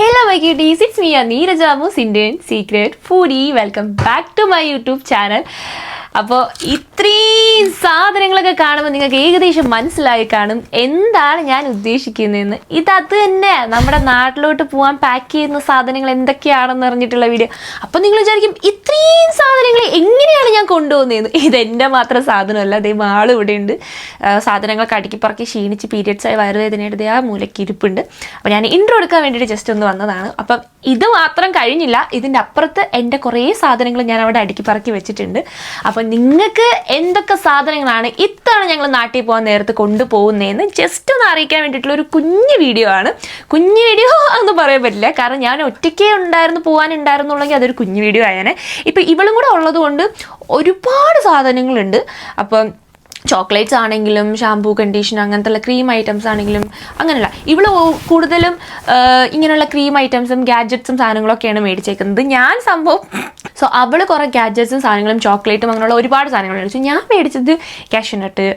Hello my cuties, it's me Neeraj Amos, Indian Secret Foodie. Welcome back to my YouTube channel. അപ്പോൾ ഇത്രയും സാധനങ്ങളൊക്കെ കാണുമ്പോൾ നിങ്ങൾക്ക് ഏകദേശം മനസ്സിലായി കാണും എന്താണ് ഞാൻ ഉദ്ദേശിക്കുന്നതെന്ന്. ഇതത് തന്നെ നമ്മുടെ നാട്ടിലോട്ട് പോകാൻ പാക്ക് ചെയ്യുന്ന സാധനങ്ങൾ എന്തൊക്കെയാണെന്ന് അറിഞ്ഞിട്ടുള്ള വീഡിയോ. അപ്പോൾ നിങ്ങൾ വിചാരിക്കും ഇത്രയും സാധനങ്ങൾ എങ്ങനെയാണ് ഞാൻ കൊണ്ടുപോകുന്നതെന്ന്. ഇതെൻ്റെ മാത്രം സാധനമല്ല, അതേ ആളും ഇവിടെ ഉണ്ട്. സാധനങ്ങളൊക്കെ അടുക്കി പറക്കി ക്ഷീണിച്ച് പീരിയഡ്സായി വയറുവേദനയുടെ ആ മൂലയ്ക്ക് ഇരിപ്പുണ്ട്. അപ്പോൾ ഞാൻ ഇൻട്രോ എടുക്കാൻ വേണ്ടിയിട്ട് ജസ്റ്റ് ഒന്ന് വന്നതാണ്. അപ്പം ഇത് മാത്രം കഴിഞ്ഞില്ല, ഇതിൻ്റെ അപ്പുറത്ത് എൻ്റെ കുറേ സാധനങ്ങൾ ഞാൻ അവിടെ അടുക്കി പറക്കി വെച്ചിട്ടുണ്ട്. അപ്പോൾ നിങ്ങൾക്ക് എന്തൊക്കെ സാധനങ്ങളാണ് ഇത്തവണ ഞങ്ങൾ നാട്ടിൽ പോകാൻ നേരത്ത് കൊണ്ടുപോകുന്നതെന്ന് ജസ്റ്റ് ഒന്ന് അറിയിക്കാൻ വേണ്ടിയിട്ടുള്ള ഒരു കുഞ്ഞു വീഡിയോ ആണ്. കുഞ്ഞു വീഡിയോ എന്ന് പറയാൻ പറ്റില്ല, കാരണം ഞാൻ ഒറ്റയ്ക്കേ പോകാനുണ്ടായിരുന്നുള്ളെങ്കിൽ അതൊരു കുഞ്ഞു വീഡിയോ ആയാനെ. ഇപ്പം ഇവളും കൂടെ ഉള്ളത് കൊണ്ട് ഒരുപാട് സാധനങ്ങളുണ്ട്. അപ്പം ചോക്ലേറ്റ്സ് ആണെങ്കിലും ഷാംപൂ, കണ്ടീഷണർ, അങ്ങനത്തെ ക്രീം ഐറ്റംസ് ആണെങ്കിലും അങ്ങനെയല്ല, ഇവൾ കൂടുതലും ഇങ്ങനെയുള്ള ക്രീം ഐറ്റംസും ഗാഡ്ജറ്റ്സും സാധനങ്ങളൊക്കെയാണ് മേടിച്ചേക്കുന്നത്. ഞാൻ സംഭവം അവൾ കുറേ ഗാഡ്ജറ്റ്സും സാധനങ്ങളും ചോക്ലേറ്റും അങ്ങനെയുള്ള ഒരുപാട് സാധനങ്ങൾ മേടിച്ചു. ഞാൻ മേടിച്ചത് കാഷ്യൂനട്ട്,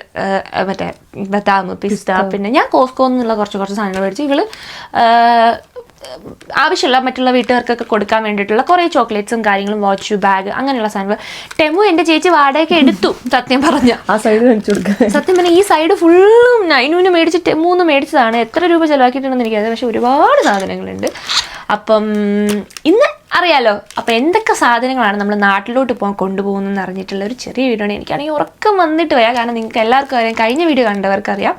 മറ്റേ ബദാം, പിസ്ത, പിന്നെ ഞാൻ കോസ്കോ എന്നുള്ള കുറച്ച് സാധനങ്ങൾ മേടിച്ചു. ഇവൾ ആവശ്യമുള്ള മറ്റുള്ള വീട്ടുകാർക്കൊക്കെ കൊടുക്കാൻ വേണ്ടിയിട്ടുള്ള കുറേ ചോക്ലേറ്റ്സും കാര്യങ്ങളും, വാച്ച്, ബാഗ്, അങ്ങനെയുള്ള സാധനങ്ങൾ. ടെമു എൻ്റെ ചേച്ചി വാടകയൊക്കെ എടുത്തു. സത്യം പറഞ്ഞ സത്യം പറഞ്ഞാൽ ഈ സൈഡ് ഫുള്ളും നൈനൂന് മേടിച്ച് ടെമൂന്ന് മേടിച്ചതാണ്. എത്ര രൂപ ചിലവാക്കിയിട്ടുണ്ടെന്ന് എനിക്കത്, പക്ഷെ ഒരുപാട് സാധനങ്ങളുണ്ട്. അപ്പം ഇന്ന് അറിയാലോ അപ്പം എന്തൊക്കെ സാധനങ്ങളാണ് നമ്മൾ നാട്ടിലോട്ട് പോകാൻ കൊണ്ടുപോകുന്നതെന്ന് അറിഞ്ഞിട്ടുള്ള ഒരു ചെറിയ വീഡിയോ ആണ്. എനിക്കാണെങ്കിൽ ഉറക്കം വന്നിട്ട് പോയാൽ, കാരണം നിങ്ങൾക്ക് എല്ലാവർക്കും അറിയാം, കഴിഞ്ഞ വീഡിയോ കണ്ടവർക്കറിയാം,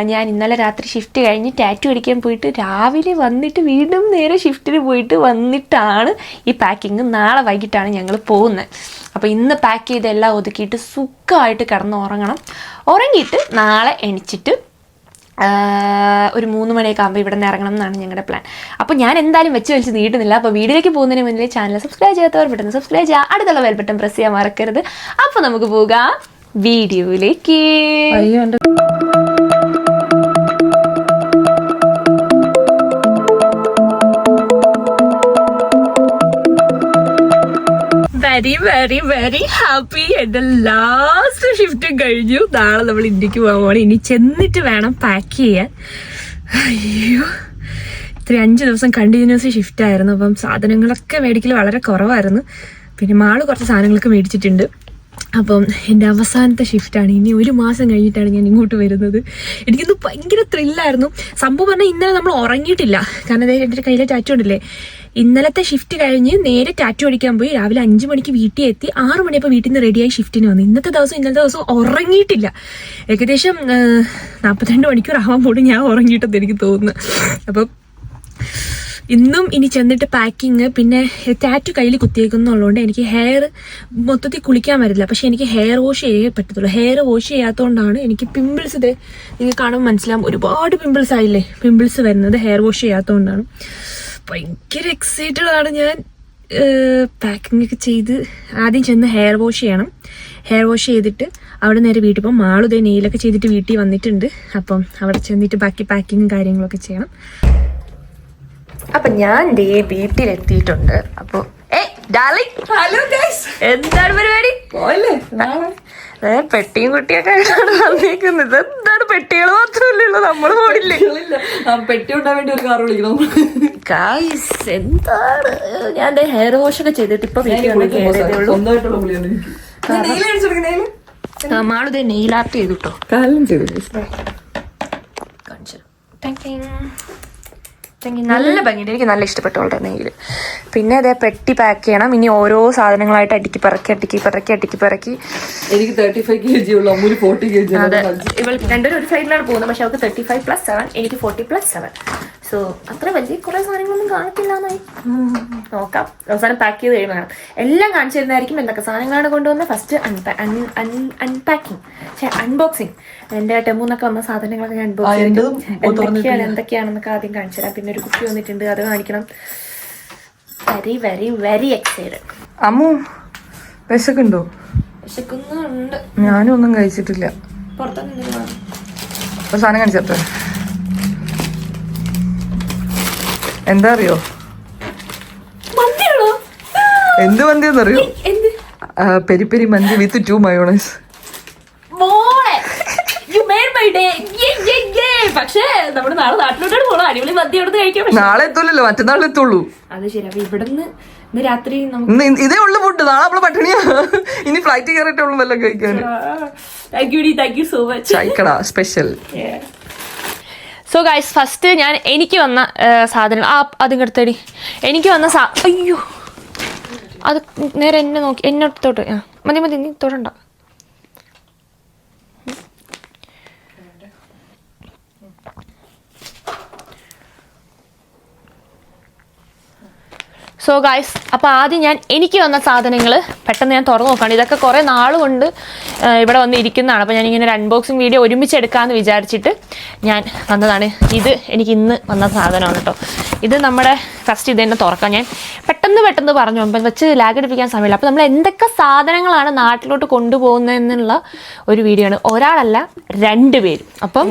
ഞാൻ ഇന്നലെ രാത്രി ഷിഫ്റ്റ് കഴിഞ്ഞ് ടാറ്റു അടിക്കാൻ പോയിട്ട് രാവിലെ വന്നിട്ട് വീണ്ടും നേരെ ഷിഫ്റ്റിന് പോയിട്ട് വന്നിട്ടാണ് ഈ പാക്കിങ്. നാളെ വൈകിട്ടാണ് ഞങ്ങൾ പോകുന്നത്. അപ്പോൾ ഇന്ന് പാക്ക് ചെയ്തെല്ലാം ഒതുക്കിയിട്ട് സുഖമായിട്ട് കിടന്ന് ഉറങ്ങണം. ഉറങ്ങിയിട്ട് നാളെ എണിച്ചിട്ട് ഒരു 3 മണിയൊക്കെ ആകുമ്പോൾ ഇവിടെ നിന്ന് ഇറങ്ങണം എന്നാണ് ഞങ്ങളുടെ പ്ലാൻ. അപ്പോൾ ഞാൻ എന്തായാലും വെച്ച് നീട്ടുന്നില്ല. അപ്പോൾ വീഡിയോയിലേക്ക് പോകുന്നതിന് മുന്നിൽ ചാനൽ സബ്സ്ക്രൈബ് ചെയ്യാത്തവർ പെട്ടെന്ന് സബ്സ്ക്രൈബ് ചെയ്യുക, അടുത്തുള്ള ബെൽ ബട്ടൺ പ്രസ് ചെയ്യാൻ മറക്കരുത്. അപ്പോൾ നമുക്ക് പോകാം വീഡിയോയിലേക്ക്. Very very very happy. എൻ്റെ ലാസ്റ്റ് ഷിഫ്റ്റ് കഴിഞ്ഞു. നാളെ നമ്മൾ ഇന്ത്യക്ക് പോകാൻ. ഇനി ചെന്നിട്ട് വേണം പാക്ക് ചെയ്യാൻ. അയ്യോ, 5 ദിവസം കണ്ടിന്യൂസ് ഷിഫ്റ്റ് ആയിരുന്നു. അപ്പം സാധനങ്ങളൊക്കെ മേടിക്കൽ വളരെ കുറവായിരുന്നു. പിന്നെ മാള് കുറച്ച് സാധനങ്ങളൊക്കെ മേടിച്ചിട്ടുണ്ട്. അപ്പം എൻ്റെ അവസാനത്തെ ഷിഫ്റ്റാണ്. ഇനി 1 മാസം കഴിഞ്ഞിട്ടാണ് ഞാൻ ഇങ്ങോട്ട് വരുന്നത്. എനിക്കിന്ന് ഭയങ്കര ത്രില്ലായിരുന്നു. സംഭവം പറഞ്ഞാൽ ഇന്നലെ നമ്മൾ ഉറങ്ങിയിട്ടില്ല, കാരണം എൻ്റെ കയ്യിലെ ടാറ്റു ഉണ്ടല്ലേ. ഇന്നലത്തെ ഷിഫ്റ്റ് കഴിഞ്ഞ് നേരെ ടാറ്റു അടിക്കാൻ പോയി. രാവിലെ 5 മണിക്ക് വീട്ടിൽ എത്തി. 6 മണിയപ്പോൾ വീട്ടിൽ നിന്ന് റെഡിയായി ഷിഫ്റ്റിന് വന്നു. ഇന്നത്തെ ദിവസം ഉറങ്ങിയിട്ടില്ല. ഏകദേശം 42 മണിക്കൂർ ആവാൻ പോലും ഞാൻ ഉറങ്ങിയിട്ടെന്ന് എനിക്ക് തോന്നുന്നു. അപ്പം ഇന്നും ഇനി ചെന്നിട്ട് പാക്കിങ്, പിന്നെ ടാറ്റു കയ്യിൽ കുത്തിയേക്കുന്നുള്ളതുകൊണ്ട് എനിക്ക് ഹെയർ മൊത്തത്തിൽ കുളിക്കാൻ പറ്റില്ല. പക്ഷെ എനിക്ക് ഹെയർ വാഷ് ചെയ്യേ പറ്റത്തുള്ളൂ. ഹെയർ വാഷ് ചെയ്യാത്തതുകൊണ്ടാണ് എനിക്ക് പിമ്പിൾസ്, ഇത് നിങ്ങൾക്ക് കാണുമ്പോൾ മനസ്സിലാവും, ഒരുപാട് പിമ്പിൾസ് ആയില്ലേ. പിമ്പിൾസ് വരുന്നത് ഹെയർ വാഷ് ചെയ്യാത്തതുകൊണ്ടാണ്. ഭയങ്കര എക്സൈറ്റഡ് ആണ് ഞാൻ. പാക്കിംഗ് ഒക്കെ ചെയ്ത് ആദ്യം ചെന്ന് ഹെയർ വാഷ് ചെയ്യണം. ഹെയർ വാഷ് ചെയ്തിട്ട് അവിടെ നേരെ വീട്ടിൽ പോകും. മാളുദേ നെയിലൊക്കെ ചെയ്തിട്ട് വീട്ടിൽ വന്നിട്ടുണ്ട്. അപ്പം അവിടെ ചെന്നിട്ട് ബാക്കി പാക്കിങ്ങും കാര്യങ്ങളൊക്കെ ചെയ്യണം. അപ്പം ഞാൻ വീട്ടിലെത്തിയിട്ടുണ്ട്. അപ്പോൾ ഹലോ ഗൈസ്, എന്താണ് പരിപാടി? പെട്ടിയും കുട്ടിയൊക്കെ വന്നേക്കുന്നത്. എന്താണ് പെട്ടികൾ മാത്രമല്ലല്ലോ, നമ്മൾ പോടില്ലേ. പെട്ടി ഉണ്ടാൻ വേണ്ടി ഒരു കാർ വിളിക്കണം ഗൈസ്. എന്താണ്, ഞാൻ ഹെയർ വാഷ് ഒക്കെ ചെയ്തിട്ട് ഇപ്പൊ വീട്ടിൽ മാളുദേ നെയിൽ ആർട്ട് ചെയ്തിട്ടോ, കാലം ചെയ്തു. നല്ല ഭംഗിയുണ്ട്, എനിക്ക് നല്ല ഇഷ്ടപ്പെട്ടു അവളുടെ നെയിൽ. പിന്നെ അതേ പെട്ടി പാക്ക് ചെയ്യണം. ഇനി ഓരോ സാധനങ്ങളായിട്ട് അടുക്കി പറക്കി എനിക്ക് 35 kg ഉള്ളു, അമ്മൂര് 40 kg. അതെ, ഇവൾ രണ്ടുപേരും ഒരു സൈഡിലാണ് പോകുന്നത്. പക്ഷെ അവൾക്ക് 35+7, എനിക്ക് 40+7. സോ അത്ര വലിയ കുറെ സാധനങ്ങളൊന്നും കാണത്തില്ല എന്നായി. നോക്കാം, അവസാനം പാക്ക് ചെയ്ത് കഴിയുമ്പോൾ കാണാം. എല്ലാം കാണിച്ചു തരുന്നതായിരിക്കും എന്തൊക്കെ സാധനങ്ങളാണ് കൊണ്ടുവന്നത്. First unpacking, unboxing. എൻ്റെ ടെമ്പൂന്നൊക്കെ വന്ന സാധനങ്ങളൊക്കെ ഞാൻ അൺബോക്സ് എന്തൊക്കെയാണെന്നൊക്കെ ആദ്യം കാണിച്ചു തരാം. പിന്നെ ഒരു കുപ്പി വന്നിട്ടുണ്ട്, അത് കാണിക്കണം. Very very very excited. Ammu വിശക്കുണ്ടോ? വിശക്കുന്നുണ്ട്. ഞാനും ഒന്നും കഴിച്ചിട്ടില്ല. പുറത്തൊന്നും ഒരു സാധനം കാണിച്ചേ. എന്താ അറിയോ? എന്ത് മന്തിയെന്നറിയോ? പെരി പെരി മന്തി വിത്ത് 2 മയോണൈസ്. പക്ഷേ നമ്മുടെ നാളെ നാട്ടിലോട്ടാണ് പോകണം. അടിപൊളി മദ്യം അവിടെ കഴിക്കാം. നാളെ എത്തൂലല്ലോ, മറ്റന്നാൾ എത്തുള്ളൂ. അത് ശരി. അപ്പൊ ഇവിടുന്ന് ഇന്ന് രാത്രി നമുക്ക് ഇതേ ഉള്ളു ഫുഡ്. നാളെ നമ്മള് പട്ടിണിയാ. ഇനി ഫ്ലൈറ്റ് കയറിയിട്ടേ ഉള്ളു വല്ലതും കഴിക്കാൻ. Thank you so much. ചായക്കട സ്പെഷ്യൽ. സോ ഗൈസ്, ഫസ്റ്റ് എനിക്ക് വന്ന സാധനങ്ങൾ അതിങ്ങടുത്തടി. എനിക്ക് വന്ന അയ്യോ, അത് നേരെ എന്നെ നോക്കി, എന്നോട്ട് മതി നീ തൊടണ്ട. സോ ഗൈസ്, അപ്പോൾ ആദ്യം എനിക്ക് വന്ന സാധനങ്ങൾ പെട്ടെന്ന് ഞാൻ തുറന്നു നോക്കുകയാണ്. ഇതൊക്കെ കുറേ നാളുകൊണ്ട് ഇവിടെ വന്ന് ഇരിക്കുന്നതാണ്. അപ്പോൾ ഞാനിങ്ങനെ ഒരു അൺബോക്സിങ് വീഡിയോ ഒരുമിച്ച് എടുക്കാമെന്ന് വിചാരിച്ചിട്ട് ഞാൻ വന്നതാണ്. ഇത് എനിക്ക് ഇന്ന് വന്ന സാധനമാണ് കേട്ടോ. ഇത് നമ്മുടെ ഫസ്റ്റ് ഇത് തന്നെ തുറക്കാം. ഞാൻ പെട്ടെന്ന് പറഞ്ഞു വെച്ച് ലാഗടിപ്പിക്കാൻ സമയമില്ല. അപ്പോൾ നമ്മൾ എന്തൊക്കെ സാധനങ്ങളാണ് നാട്ടിലോട്ട് കൊണ്ടുപോകുന്നതെന്നുള്ള ഒരു വീഡിയോ ആണ്. ഒരാളല്ല, 2 പേരും. അപ്പം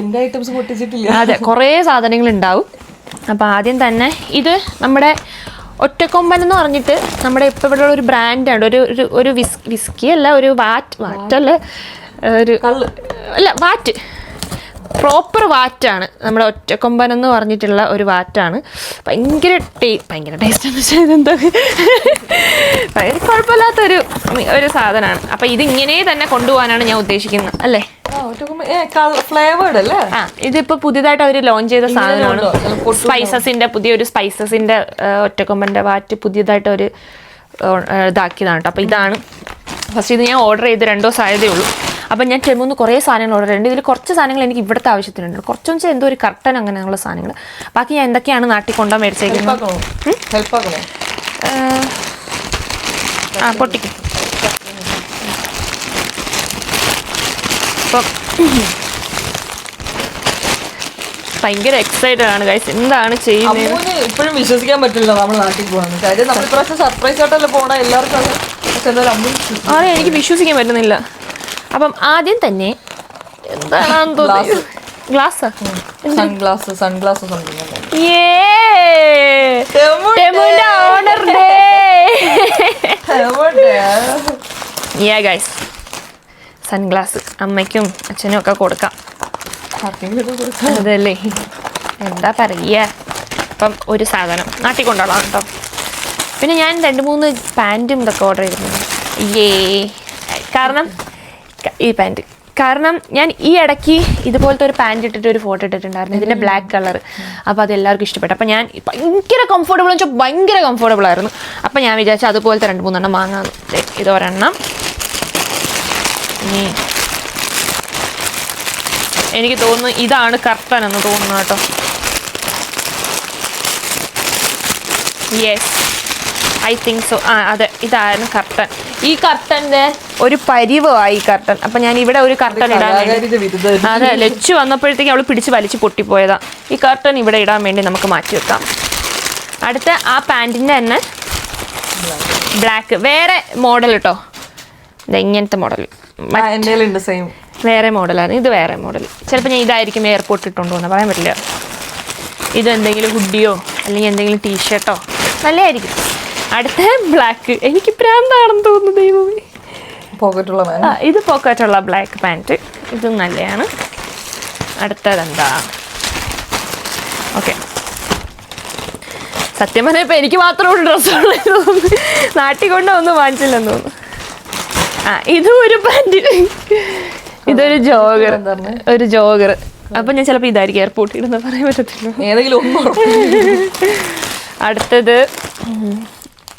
അതെ, കുറേ സാധനങ്ങൾ ഉണ്ടാവും. അപ്പോൾ ആദ്യം തന്നെ ഇത് നമ്മുടെ ഒറ്റക്കൊമ്പൻ എന്ന് പറഞ്ഞിട്ട് നമ്മുടെ ഇപ്പോൾ ഇവിടെ ഒരു ബ്രാൻഡാണ്. ഒരു വിസ്കി അല്ല, ഒരു വാറ്റല്ല, വാറ്റ്, പ്രോപ്പർ വാറ്റാണ്. നമ്മുടെ ഒറ്റക്കൊമ്പൻ എന്ന് പറഞ്ഞിട്ടുള്ള ഒരു വാറ്റാണ്. ഭയങ്കര ടേസ്റ്റ് എന്ന് വെച്ചാൽ ഇതെന്താ കുഴപ്പമില്ലാത്തൊരു സാധനമാണ്. അപ്പം ഇതിങ്ങനെ തന്നെ കൊണ്ടുപോകാനാണ് ഞാൻ ഉദ്ദേശിക്കുന്നത്, അല്ലേ? ഫ്ലേവേർഡ് അല്ലേ? ഇതിപ്പോ പുതിയതായിട്ട് അവർ ലോഞ്ച് ചെയ്ത സാധനമാണ്. പുതിയൊരു സ്പൈസസിന്റെ ഒറ്റക്കൊമ്പന്റെ വാറ്റ് പുതിയതായിട്ട് അവർ ഇതാക്കിയതാണ് കേട്ടോ. അപ്പോൾ ഇതാണ് ഫസ്റ്റ്. ഇത് ഞാൻ ഓർഡർ ചെയ്ത് 2 ദിവസം ആയതേ ഉള്ളൂ. അപ്പം ഞാൻ ടെമുന്ന് കുറേ സാധനങ്ങൾ ഓർഡർ ചെയ്യുന്നുണ്ട്. ഇതിൽ കുറച്ച് സാധനങ്ങൾ എനിക്ക് ഇവിടുത്തെ ആവശ്യത്തിനുണ്ട്. കുറച്ചെന്ന് വെച്ചാൽ എന്തോ ഒരു കർട്ടൻ അങ്ങനെയുള്ള സാധനങ്ങൾ. ബാക്കി ഞാൻ എന്തൊക്കെയാണ് നാട്ടിൽ കൊണ്ടുപോകാൻ മേടിച്ചേക്കുന്നത്. പൊട്ടിക്കും. അപ്പം ഭയങ്കര എക്സൈറ്റഡ് ആണ് ഗൈസ്. എന്താണ് ചെയ്യുന്നത് ഇപ്പോഴും വിശ്വസിക്കാൻ പറ്റില്ല നമ്മൾ നാട്ടിൽ പോകാൻ. കാര്യം നമ്മൾ ഇപ്രാവശ്യം സർപ്രൈസ് ആയിട്ടല്ലേ പോകണ എല്ലാവർക്കും. അതെ, എനിക്ക് വിശ്വസിക്കാൻ പറ്റുന്നില്ല. അപ്പം ആദ്യം തന്നെ എന്താണെന്ന് തോന്നുന്നു, glass owner day. Guys, sunglass അമ്മയ്ക്കും അച്ഛനും ഒക്കെ കൊടുക്കാം. അതല്ലേ, എന്താ പറയുക. അപ്പം ഒരു സാധനം നാട്ടിൽ കൊണ്ടുപോകാം കേട്ടോ. പിന്നെ ഞാൻ 2-3 പാൻറ്റും ഇതൊക്കെ ഓർഡർ ചെയ്തിട്ടുണ്ട്. കാരണം ഈ പാൻറ്റ്, കാരണം ഞാൻ ഈ ഇടയ്ക്ക് ഇതുപോലത്തെ ഒരു പാൻറ്റ് ഇട്ടിട്ട് ഒരു ഫോട്ടോ ഇട്ടിട്ടുണ്ടായിരുന്നു, ഇതിൻ്റെ ബ്ലാക്ക് കളർ. അപ്പോൾ അത് എല്ലാവർക്കും ഇഷ്ടപ്പെട്ടു. അപ്പോൾ ഞാൻ ഭയങ്കര കംഫർട്ടബിൾ എന്ന് വെച്ചാൽ ഭയങ്കര കംഫർട്ടബിൾ ആയിരുന്നു. അപ്പോൾ ഞാൻ വിചാരിച്ചു അതുപോലത്തെ 2-3 എണ്ണം വാങ്ങാമെന്ന്. ഇതൊരെണ്ണം. എനിക്ക് തോന്നുന്നു ഇതാണ് കർട്ടൻ എന്ന് തോന്നുന്നു കേട്ടോ. Yes, I think so. അതെ, ഇതായിരുന്നു കർട്ടൻ. ഈ കർട്ടൻ്റെ ഒരു പരിവായി കർട്ടൻ. അപ്പം ഞാൻ ഇവിടെ ഒരു കർട്ടൻ ഇടാൻ വേണ്ടി, അതെ, ലച്ചു വന്നപ്പോഴത്തേക്കും അവൾ പിടിച്ച് വലിച്ച് പൊട്ടിപ്പോയതാ. ഈ കർട്ടൻ ഇവിടെ ഇടാൻ വേണ്ടി നമുക്ക് മാറ്റി വെക്കാം. അടുത്ത ആ പാൻറ്റിൻ്റെ തന്നെ ബ്ലാക്ക്, വേറെ മോഡൽ കേട്ടോ. ഇങ്ങനത്തെ മോഡൽ വേറെ മോഡലാണ്. ഇത് വേറെ മോഡൽ. ചിലപ്പോൾ ഞാൻ ഇതായിരിക്കും എയർപോർട്ടിൽ ഇട്ടുകൊണ്ട് പോകുന്നത്, പറയാൻ പറ്റില്ല. ഇതെന്തെങ്കിലും ഹുഡിയോ അല്ലെങ്കിൽ എന്തെങ്കിലും ടീഷർട്ടോ നല്ലതായിരിക്കും. അടുത്ത ബ്ലാക്ക്, എനിക്ക് പ്രാന്താണെന്ന് തോന്നുന്നു ദൈവമേ. ഇത് പോക്കറ്റുള്ള ബ്ലാക്ക് പാൻറ്റ്, ഇതും നല്ലതാണ്. അടുത്തതെന്താ? ഓക്കെ, സത്യം പറഞ്ഞാൽ ഇപ്പം എനിക്ക് മാത്രമേ ഉള്ളൂ ഡ്രസ്സുള്ളൂ തോന്നുന്നു. നാട്ടിൽ കൊണ്ടൊന്നും വാങ്ങിച്ചില്ലെന്ന് തോന്നുന്നു. ഇതും ഒരു പാൻറ്റ്, ഇതൊരു ജോഗർ, ഒരു ജോഗർ. അപ്പം ഞാൻ ചിലപ്പോൾ ഇതായിരിക്കും എയർപോർട്ടിൽ ഇടുന്ന, പറയാൻ പറ്റത്തില്ല. ഏതെങ്കിലും ഒന്നും. അടുത്തത്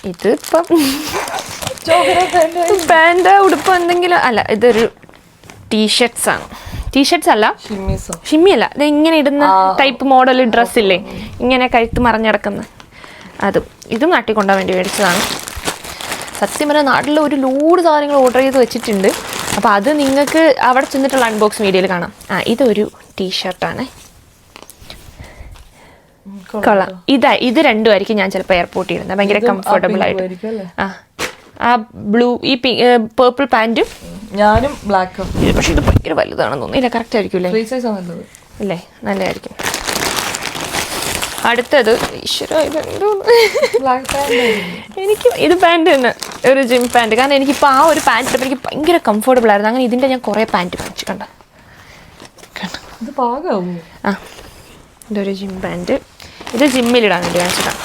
ഇതിപ്പം പാൻറ് ഉടുപ്പ് എന്തെങ്കിലും അല്ല, ഇതൊരു ടീഷർട്ട്സ് ആണ്. ടീഷർട്ട്സ് അല്ല, ഷിമ്മിയല്ല, ഇത് ഇങ്ങനെ ഇടുന്ന ടൈപ്പ് മോഡൽ ഡ്രസ്സില്ലേ, ഇങ്ങനെ കഴുത്ത് മറിഞ്ഞിടക്കുന്ന അതും. ഇതും നാട്ടിൽ കൊണ്ടുപോകാൻ വേണ്ടി മേടിച്ചതാണ്. സത്യം പറഞ്ഞാൽ നാട്ടിൽ ഒരു ലോഡ് സാധനങ്ങൾ ഓർഡർ ചെയ്ത് വെച്ചിട്ടുണ്ട്. അപ്പോൾ അത് നിങ്ങൾക്ക് അവിടെ ചെന്നിട്ടുള്ള അൺബോക്സിങ് വീഡിയോയിൽ കാണാം. ഇതൊരു ടീഷർട്ടാണ്, കൊള്ളാം. ഇത് രണ്ടുമായിരിക്കും ഞാൻ ചിലപ്പോൾ എയർപോർട്ടിൽ ഇടുന്നത്, ഭയങ്കര കംഫർട്ടബിൾ ആയിട്ട്. ആ ബ്ലൂ, ഈ പേർപ്പിൾ പാൻറ്റും ഞാനും ബ്ലാക്കും. പക്ഷെ ഇത് ഭയങ്കര വലുതാണെന്ന് തോന്നുന്നു. ഇല്ല, കറക്റ്റ് ആയിരിക്കും അല്ലേ? അല്ലേ, നല്ലതായിരിക്കും. അടുത്തത് എനിക്ക് ഇത് പാൻറ് തന്നെ, ഒരു ജിം പാൻറ്. കാരണം എനിക്കിപ്പോൾ ആ ഒരു പാൻറ് ഇട്ടപ്പോൾ എനിക്ക് ഭയങ്കര കംഫർട്ടബിൾ ആയിരുന്നു. അങ്ങനെ ഇതിൻ്റെ ഞാൻ കുറേ പാൻറ് വാങ്ങിച്ചു. കണ്ട ഇത് പാകാവൂ? ആ, ഇതൊരു ജിം ബാൻഡ്. ഇത് ജിമ്മിലിടാൻ വേണ്ടി കാണിച്ചതാണ്.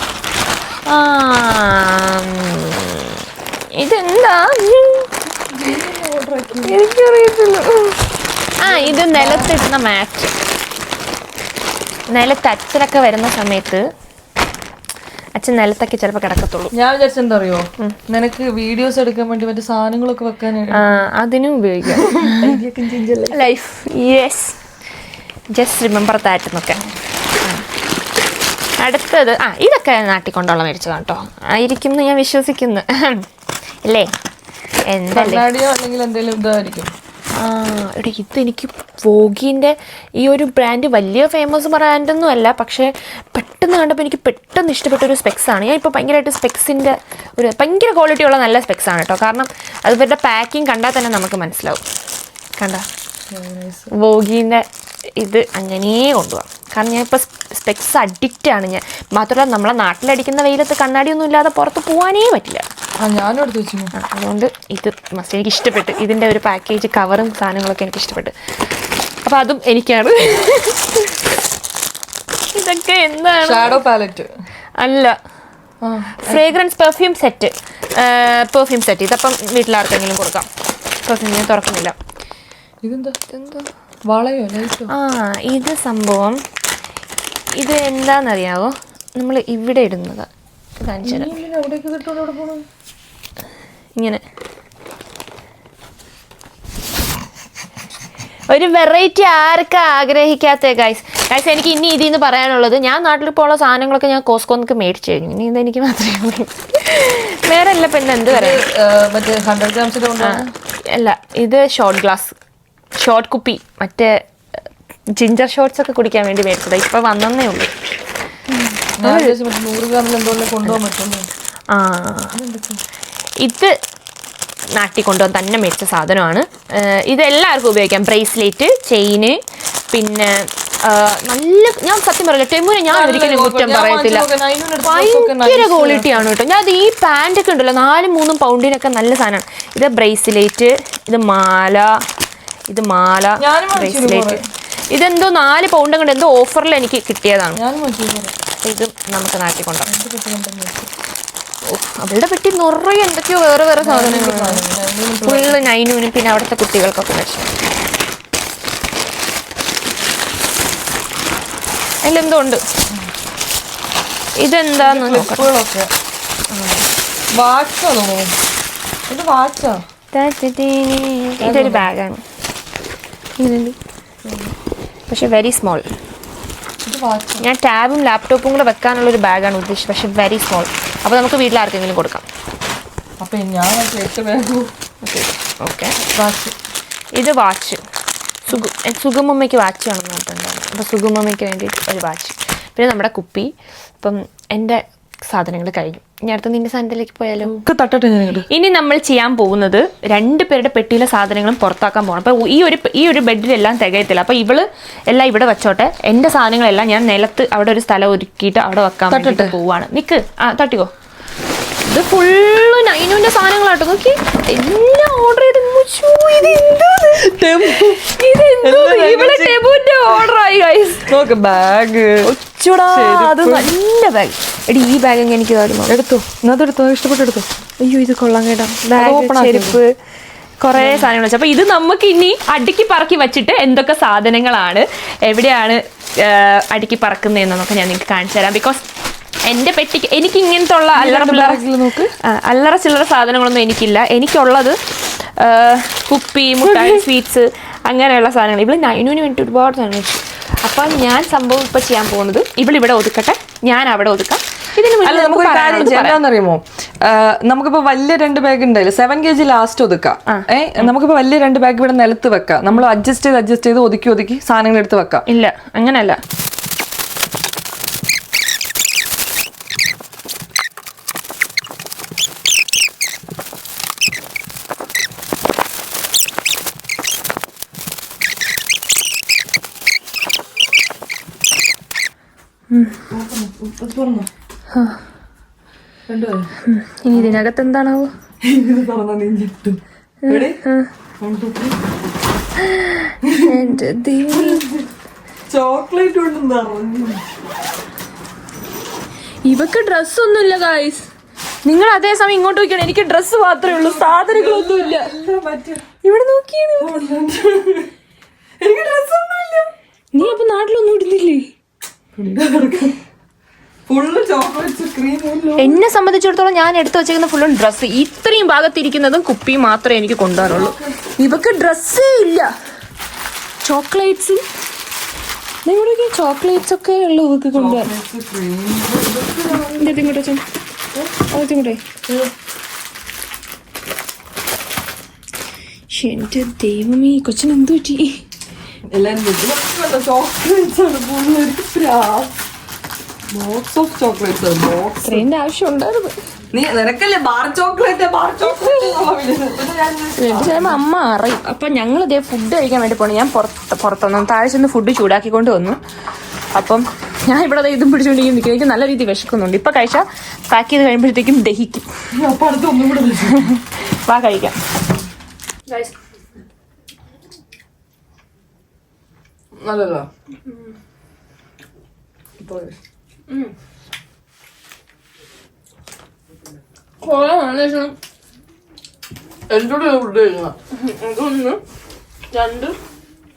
ഇതെന്താ എനിക്കറിയത്തില്ല. ഇത് നിലത്തിടുന്ന മാറ്റ്. നിലത്ത് അച്ഛനൊക്കെ വരുന്ന സമയത്ത് അച്ഛൻ നിലത്തൊക്കെ ചിലപ്പോൾ കിടക്കത്തുള്ളൂ. ഞാൻ വിചാരിച്ചെന്താ അറിയോ, നിനക്ക് വീഡിയോസ് എടുക്കാൻ വേണ്ടി മറ്റേ സാധനങ്ങളൊക്കെ വെക്കാനായിട്ട് അതിനും ഉപയോഗിക്കാം. Life yes, just remember that എന്നൊക്കെ. അടുത്തത് ഇതൊക്കെ നാട്ടിൽ കൊണ്ടുള്ള മേടിച്ചതാണ് കേട്ടോ. ആയിരിക്കും എന്ന് ഞാൻ വിശ്വസിക്കുന്നു അല്ലേ? കണ്ണാടിയോ അല്ലെങ്കിൽ എന്തെങ്കിലും ഇതായിരിക്കും. എടാ, ഇതെനിക്ക് വോഗിൻ്റെ ഈ ഒരു ബ്രാൻഡ് വലിയ ഫേമസ് ബ്രാൻഡൊന്നും അല്ല, പക്ഷേ പെട്ടെന്ന് കണ്ടപ്പോൾ എനിക്ക് പെട്ടെന്ന് ഇഷ്ടപ്പെട്ട ഒരു സ്പെക്സാണ്. ഞാൻ ഇപ്പോൾ ഭയങ്കരമായിട്ട് സ്പെക്സിൻ്റെ ഒരു ഭയങ്കര ക്വാളിറ്റിയുള്ള നല്ല സ്പെക്സാണ് കേട്ടോ. കാരണം അത് ഇവരുടെ പാക്കിങ് കണ്ടാൽ തന്നെ നമുക്ക് മനസ്സിലാവും. കണ്ട വോഗീൻ്റെ ഇത് അങ്ങനെ കൊണ്ടുപോകാം. കാരണം ഞാൻ ഇപ്പോൾ സ്പെക്സ് അഡിക്റ്റാണ് ഞാൻ. മാത്രമല്ല നമ്മളെ നാട്ടിലടിക്കുന്ന വെയിലത്ത് കണ്ണാടിയൊന്നും ഇല്ലാതെ പുറത്ത് പോകാനേ പറ്റില്ല. ഞാനും എടുത്ത് വെച്ചു. അതുകൊണ്ട് ഇത് മസ്റ്റ് എനിക്ക് ഇഷ്ടപ്പെട്ടു. ഇതിൻ്റെ ഒരു പാക്കേജ് കവറും സാധനങ്ങളൊക്കെ എനിക്ക് ഇഷ്ടപ്പെട്ടു. അപ്പോൾ അതും എനിക്കാണ്. ഇതൊക്കെ എന്താണ്? ഷാഡോ പാലറ്റ് അല്ല, ഫ്രേഗ്രൻസ് പെർഫ്യൂം സെറ്റ്. ഇതപ്പം വീട്ടിലാർക്കെങ്കിലും കൊടുക്കാം. പെർഫ്യൂം ഞാൻ തുറക്കുന്നില്ല. ഇതെന്താ വളയോ ലൈറ്റോ? ഇത് സംഭവം ഇത് എന്താണെന്നറിയാവോ? നമ്മൾ ഇവിടെ ഇടുന്നത് കാണിച്ചു തരാം. ഇങ്ങനെ ഒരു വെറൈറ്റി ആർക്കാ ആഗ്രഹിക്കാത്ത ഗൈസ്. എനിക്ക് ഇനി ഇതിൽ നിന്ന് പറയാനുള്ളത്, ഞാൻ നാട്ടിലിപ്പോൾ ഉള്ള സാധനങ്ങളൊക്കെ ഞാൻ കോസ്കോന്നൊക്കെ മേടിച്ചു കഴിഞ്ഞു. ഇനി ഇതെനിക്ക് മാത്രമേ ഉള്ളൂ, വേറെ അല്ല. പിന്നെ എന്ത് പറയാം, മറ്റേ 100 grams അല്ല, ഇത് ഷോർട്ട് കുപ്പി, മറ്റേ ജിഞ്ചർ ഷോട്ട്സ് ഒക്കെ കുടിക്കാൻ വേണ്ടി മേടിച്ചത്. ഇപ്പൊ വന്നേ ഉള്ളൂ. 100 ഗ്രാമിൽ എന്തോലെ കൊണ്ടുപോകാൻ പറ്റുള്ളൂ. ഇത് നാട്ടിൽ കൊണ്ടുപോകാൻ തന്നെ മേടിച്ച സാധനമാണ്. ഇത് എല്ലാവർക്കും ഉപയോഗിക്കാം. ബ്രേസ്ലെറ്റ്, ചെയിന്, പിന്നെ നല്ല, ഞാൻ സത്യം പറയില്ല ടെമുനെ ഞാൻ ഒരിക്കലും കുറ്റം പറയത്തില്ല. ഭയങ്കര ക്വാളിറ്റിയാണ് കേട്ടോ. ഞാൻ ഈ പാൻറ്റൊക്കെ ഉണ്ടല്ലോ 4-3 പൗണ്ടിനൊക്കെ നല്ല സാധനമാണ്. ഇത് ബ്രേസ്ലെറ്റ്, ഇത് മാല, ബ്രേസ്ലെറ്റ്. ഇതെന്തോ 4 പൗണ്ട് കൊണ്ട് എന്തോ ഓഫറിൽ എനിക്ക് കിട്ടിയതാണ്. ഇത് നമുക്ക് നാട്ടിൽ കൊണ്ടുപോകാം. അവളുടെ പെട്ടി നിറയെ എന്തൊക്കെയോ വേറെ സാധനങ്ങളാണ്. ഫുള്ള് നൈനൂന്, പിന്നെ അവിടുത്തെ കുട്ടികൾക്കൊക്കെ വെച്ചു. അതിലെന്തോ ഉണ്ട്. ഇതെന്താന്ന് ഇതൊരു ബാഗാണ്. പക്ഷെ വെരി സ്മോൾ. ഞാൻ ടാബും ലാപ്ടോപ്പും കൂടെ വെക്കാനുള്ളൊരു ബാഗാണ് ഉദ്ദേശിച്ചത്, പക്ഷെ വെരി സ്മോൾ. അപ്പോൾ നമുക്ക് വീട്ടിൽ ആർക്കെങ്കിലും കൊടുക്കാം. ഓക്കെ, ഇത് വാച്ച്. സുഗമമ്മയ്ക്ക് വാച്ച് വേണമെന്ന് പറഞ്ഞിട്ടുണ്ടായിരുന്നു. അപ്പോൾ സുഗമമ്മയ്ക്ക് വേണ്ടിയിട്ട് ഒരു വാച്ച്. പിന്നെ നമ്മുടെ കുപ്പി. ഇപ്പം എൻ്റെ സാധനങ്ങൾ കഴിഞ്ഞു. ഇനി അടുത്ത നിന്റെ സാധനത്തിലേക്ക് പോയാലോ? ഇനി നമ്മൾ ചെയ്യാൻ പോകുന്നത് 2 പേരുടെ പെട്ടിയിലെ സാധനങ്ങളും പുറത്താക്കാൻ പോകണം. അപ്പോൾ ഈ ഒരു ബെഡിലെല്ലാം തികയത്തില്ല. അപ്പോൾ ഇവള് എല്ലാം ഇവിടെ വെച്ചോട്ടെ. എൻ്റെ സാധനങ്ങളെല്ലാം ഞാൻ നിലത്ത് അവിടെ ഒരു സ്ഥലം ഒരുക്കിയിട്ട് അവിടെ വെക്കാൻ വേണ്ടിയിട്ട് പോവാണ്. നിക്ക്, തട്ടിക്കോ. ഇത് ഫുള്ള് നൈനുവിന്റെ സാധനങ്ങളാട്ടോ. നോക്കി, എല്ലാം ഓർഡർ ചെയ്ത് ഇവിടെ ടെബുന്റെ ഓർഡർ ആയി ഗൈസ്. ബാഗ്, അത് നല്ല ബാഗ്. എടി, ഈ ബാഗ് എനിക്ക് എടുത്തോ, ഇഷ്ടപ്പെട്ടെടുത്തോ. അയ്യോ, ഇത് കൊള്ളാം കേട്ടോ. ബാഗ്, ചെരുപ്പ്, കുറേ സാധനങ്ങൾ വെച്ചു. അപ്പോൾ ഇത് നമുക്ക് ഇനി അടുക്കി പറക്കി വെച്ചിട്ട് എന്തൊക്കെ സാധനങ്ങളാണ് എവിടെയാണ് അടുക്കി പറക്കുന്നതെന്നൊക്കെ ഞാൻ നിങ്ങൾക്ക് കാണിച്ചു തരാം. ബിക്കോസ് എൻ്റെ പെട്ടിക്ക് എനിക്ക് ഇങ്ങനത്തെ ഉള്ള അല്ലറ ചില്ലറ സാധനങ്ങളൊന്നും എനിക്കില്ല. എനിക്കുള്ളത് കുപ്പി, മുട്ടായി, സ്വീറ്റ്സ്, അങ്ങനെയുള്ള സാധനങ്ങൾ. ഇവിടെ നൈനൂന് വേണ്ടി ഒരുപാട് സാധനം വെച്ചു. അപ്പം ഞാൻ സംഭവം ഇപ്പം ചെയ്യാൻ പോകുന്നത്, ഇവിടെ ഒതുക്കട്ടെ, ഞാൻ അവിടെ ഒതുക്കാം. എന്താണെന്നറിയുമോ, നമുക്കിപ്പോ വലിയ 2 ബാഗ് ഉണ്ടായില്ല, 7 kg ലാസ്റ്റ് ഒതുക്കാം. നമുക്കിപ്പോ വലിയ 2 ബാഗ് ഇവിടെ നിലത്ത് വെക്കാം. നമ്മൾ അഡ്ജസ്റ്റ് ചെയ്ത് ഒതുക്കി സാധനങ്ങൾ എടുത്ത് വെക്കാം. ഇല്ല, അങ്ങനെയല്ല. ഇനി ഇതിനകത്ത് എന്താണാവോ? ചോക്ലേറ്റ് കൊണ്ട് നിറഞ്ഞു. ഇവക്ക് ഡ്രസ്സൊന്നുമില്ല ഗായ്സ്. നിങ്ങൾ അതേ സമയം ഇങ്ങോട്ട് നോക്കിയാണ്, എനിക്ക് ഡ്രസ്സ് മാത്രമേ ഉള്ളൂ, സാധനങ്ങളൊന്നുമില്ല. ഇവിടെ നോക്കിയാണ്. എനിക്ക് ഡ്രസ്സൊന്നുമില്ല. നീ അപ്പൊ നാട്ടിലൊന്നും ഇടുന്നില്ലേ? എന്നെ സംബന്ധിച്ചിടത്തോളം ഞാൻ എടുത്തു വെച്ചേക്കുന്ന ഫുള്ളും ഡ്രസ്സ്. ഇത്രയും ഭാഗത്തിരിക്കുന്നതും കുപ്പിയും മാത്രമേ എനിക്ക് കൊണ്ടുവരുള്ളൂ. ഇവക്ക് ഡ്രസ്സേ ഇല്ല. ചോക്ലേറ്റ്സ്, നിങ്ങളുടെ ചോക്ലേറ്റ്സ് ഒക്കെ ഉള്ളു ഇവക്ക് കൊണ്ടുവരാൻ. ഇങ്ങോട്ട് ഇങ്ങോട്ടെ. എന്റെ ദൈവമേ, കൊച്ചിന് എന്ത് പറ്റി? ഇത്രേന്റെ ആവശ്യം ഉണ്ടായിരുന്നു. അമ്മ അറിയും. അപ്പൊ ഞങ്ങൾ ഇതേ ഫുഡ് കഴിക്കാൻ വേണ്ടി പോണു. ഞാൻ പുറത്തൊന്നും താഴെ ചെന്ന് ഫുഡ് ചൂടാക്കിക്കൊണ്ട് വന്നു. അപ്പം ഞാൻ ഇവിടെ ഇതും പിടിച്ചുകൊണ്ടിരിക്കും നിൽക്കും. എനിക്ക് നല്ല രീതിയിൽ വിശക്കുന്നുണ്ട്. ഇപ്പൊ കഴിച്ചാൽ പാക്ക് ചെയ്ത് കഴിയുമ്പോഴത്തേക്കും ദഹിക്കും. വാ കഴിക്കാം. നല്ലല്ലോ. എന്നോട് ഫുഡ് കഴിക്കണം. അതൊന്ന് രണ്ട്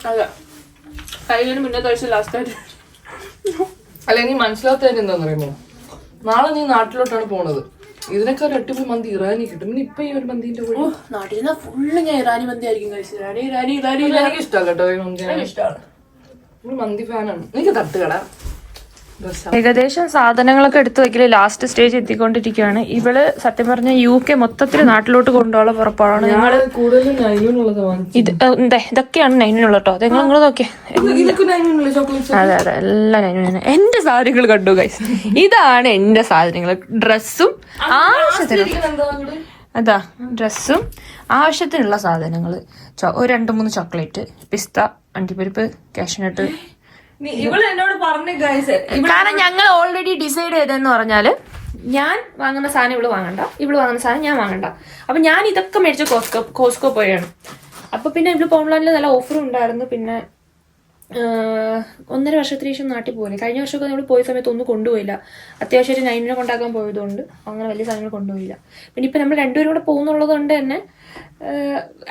അല്ല കഴിഞ്ഞതിന് മുന്നേ കഴിച്ച ലാസ്റ്റ് ആയിട്ട്. അല്ല, നീ മനസ്സിലാത്ത എന്താന്ന് പറയുമ്പോ, നാളെ നീ നാട്ടിലോട്ടാണ് പോണത്. ഇതിനൊക്കെ ഒരു അടിപൊളി മന്തി ഇറാനി കിട്ടും. പിന്നെ ഇപ്പൊ ഈ ഒരു മന്തിന്റെ കൂടെ നാട്ടിൽ ഫുള്ള് ഞാൻ ഇറാനി മന്തി ആയിരിക്കും കഴിച്ചത്. എനിക്ക് ഇഷ്ടമല്ല കേട്ടോ ഈ മന്തി. ഇഷ്ടമാണ്, മന്തി ഫാനാണ്. എനിക്ക് തട്ടുകട. ഏകദേശം സാധനങ്ങളൊക്കെ എടുത്തു വെക്കല് ലാസ്റ്റ് സ്റ്റേജ് എത്തിക്കൊണ്ടിരിക്കുകയാണ്. ഇവള് സത്യം പറഞ്ഞ UK മൊത്തത്തിൽ നാട്ടിലോട്ട് കൊണ്ടുപോകാനുള്ള പുറപ്പാടാണ്. ഞങ്ങള് ഇതൊക്കെയാണ് നൈനുള്ളത് കേട്ടോ. അത് നിങ്ങൾ നോക്കിയേ. അതെ അതെ, എല്ലാം നൈനുവിനാണ്. എന്റെ സാധനങ്ങൾ കണ്ടു ഗൈസ്. ഇതാണ് എന്റെ സാധനങ്ങൾ. ഡ്രസ്സും ആവശ്യത്തിന്, അതാ ഡ്രസ്സും ആവശ്യത്തിനുള്ള സാധനങ്ങൾ. ഒരു 2-3 ചോക്ലേറ്റ്, പിസ്ത, അണ്ടിപ്പരിപ്പ്, കാഷ്നട്ട്. കാരണം ഞങ്ങൾ ഓൾറെഡി ഡിസൈഡ് ചെയ്തെന്ന് പറഞ്ഞാല് ഞാൻ വാങ്ങുന്ന സാധനം ഇവള് വാങ്ങണ്ട, ഇവള് വാങ്ങുന്ന സാധനം ഞാൻ വാങ്ങണ്ട. അപ്പൊ ഞാൻ ഇതൊക്കെ മേടിച്ച കോസ്കോ പോയാണ്. അപ്പൊ പിന്നെ ഇവള് പോംപ്ലാനിൽ നല്ല ഓഫർ ഉണ്ടായിരുന്നു. പിന്നെ 1.5 വർഷത്തിന് ശേഷം നാട്ടിൽ പോലെ. കഴിഞ്ഞ വർഷമൊക്കെ നമ്മൾ പോയ സമയത്ത് ഒന്നും കൊണ്ടുപോയില്ല. അത്യാവശ്യം 9 കൊണ്ടാക്കാൻ പോയതുകൊണ്ട് അങ്ങനെ വലിയ സാധനങ്ങൾ കൊണ്ടുപോയില്ല. പിന്നെ ഇപ്പൊ നമ്മൾ രണ്ടുപേരും കൂടെ പോകുന്നുള്ളത് കൊണ്ട് തന്നെ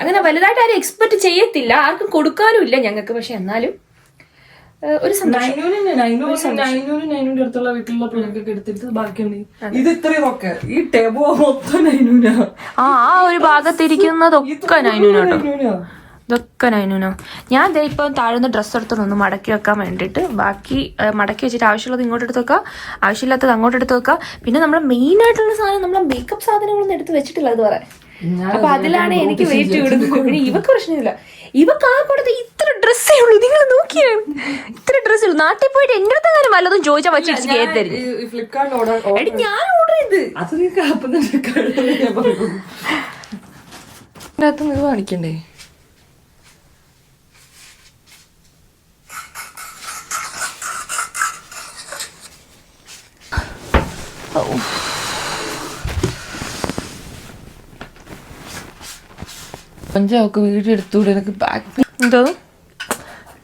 അങ്ങനെ വലുതായിട്ട് ആരും എക്സ്പെക്ട് ചെയ്യത്തില്ല, ആർക്കും കൊടുക്കാനും ഇല്ല ഞങ്ങൾക്ക്. പക്ഷെ എന്നാലും ഒരു അടുത്തുള്ള വീട്ടിലുള്ള പിള്ളേർക്കൊക്കെ എടുത്തിട്ട് ബാക്കിയാണ് ഇത് ഇത്രയൊക്കെ ഈ ടെബോ മൊത്തം നൈനൂനാ. ആ ഒരു ഭാഗത്തിരിക്കുന്നതൊക്കെ നൈനൂനാട്ടോ. ഇതൊക്കെ നൈനൂനോ. ഞാൻ ദേ ഇപ്പം താഴ്ന്ന ഡ്രസ്സ് എടുത്തോണ്ട് മടക്കി വെക്കാൻ വേണ്ടിയിട്ട് ബാക്കി മടക്കി വെച്ചിട്ട് ആവശ്യമുള്ളത് ഇങ്ങോട്ട് എടുത്ത് വെക്കുക, ആവശ്യമില്ലാത്തത് അങ്ങോട്ട് എടുത്ത് വെക്കുക. പിന്നെ നമ്മൾ മെയിൻ ആയിട്ടുള്ള സാധനം, നമ്മളെ മേക്കപ്പ് സാധനങ്ങളൊന്നും എടുത്ത് വെച്ചിട്ടില്ല ഇതുവരെ. അപ്പൊ അതിലാണ് എനിക്ക് വെയിറ്റ് വിടുന്നത്. പിന്നെ ഇവക്ക് പ്രശ്നമില്ല. ഇവക്ക് ആ കൊടുത്ത് ഇത്ര ഡ്രസ്സേ ഉള്ളൂ. നിങ്ങൾ നോക്കിയാണ്, ഇത്ര ഡ്രസ്സേ ഉള്ളൂ. നാട്ടിൽ പോയിട്ട് എന്റെ അടുത്ത് കാര്യം വല്ലതും ചോദിച്ചാൽ വച്ചിട്ട് കേട്ടരുത്. ഞാൻ ഓർഡർ ചെയ്ത് ഇത് കാണിക്കണ്ടേ? പഞ്ചാവൊക്കെ വീഡിയോ എടുത്തൂടെ? എനിക്ക് ബാക്ക് എന്തോ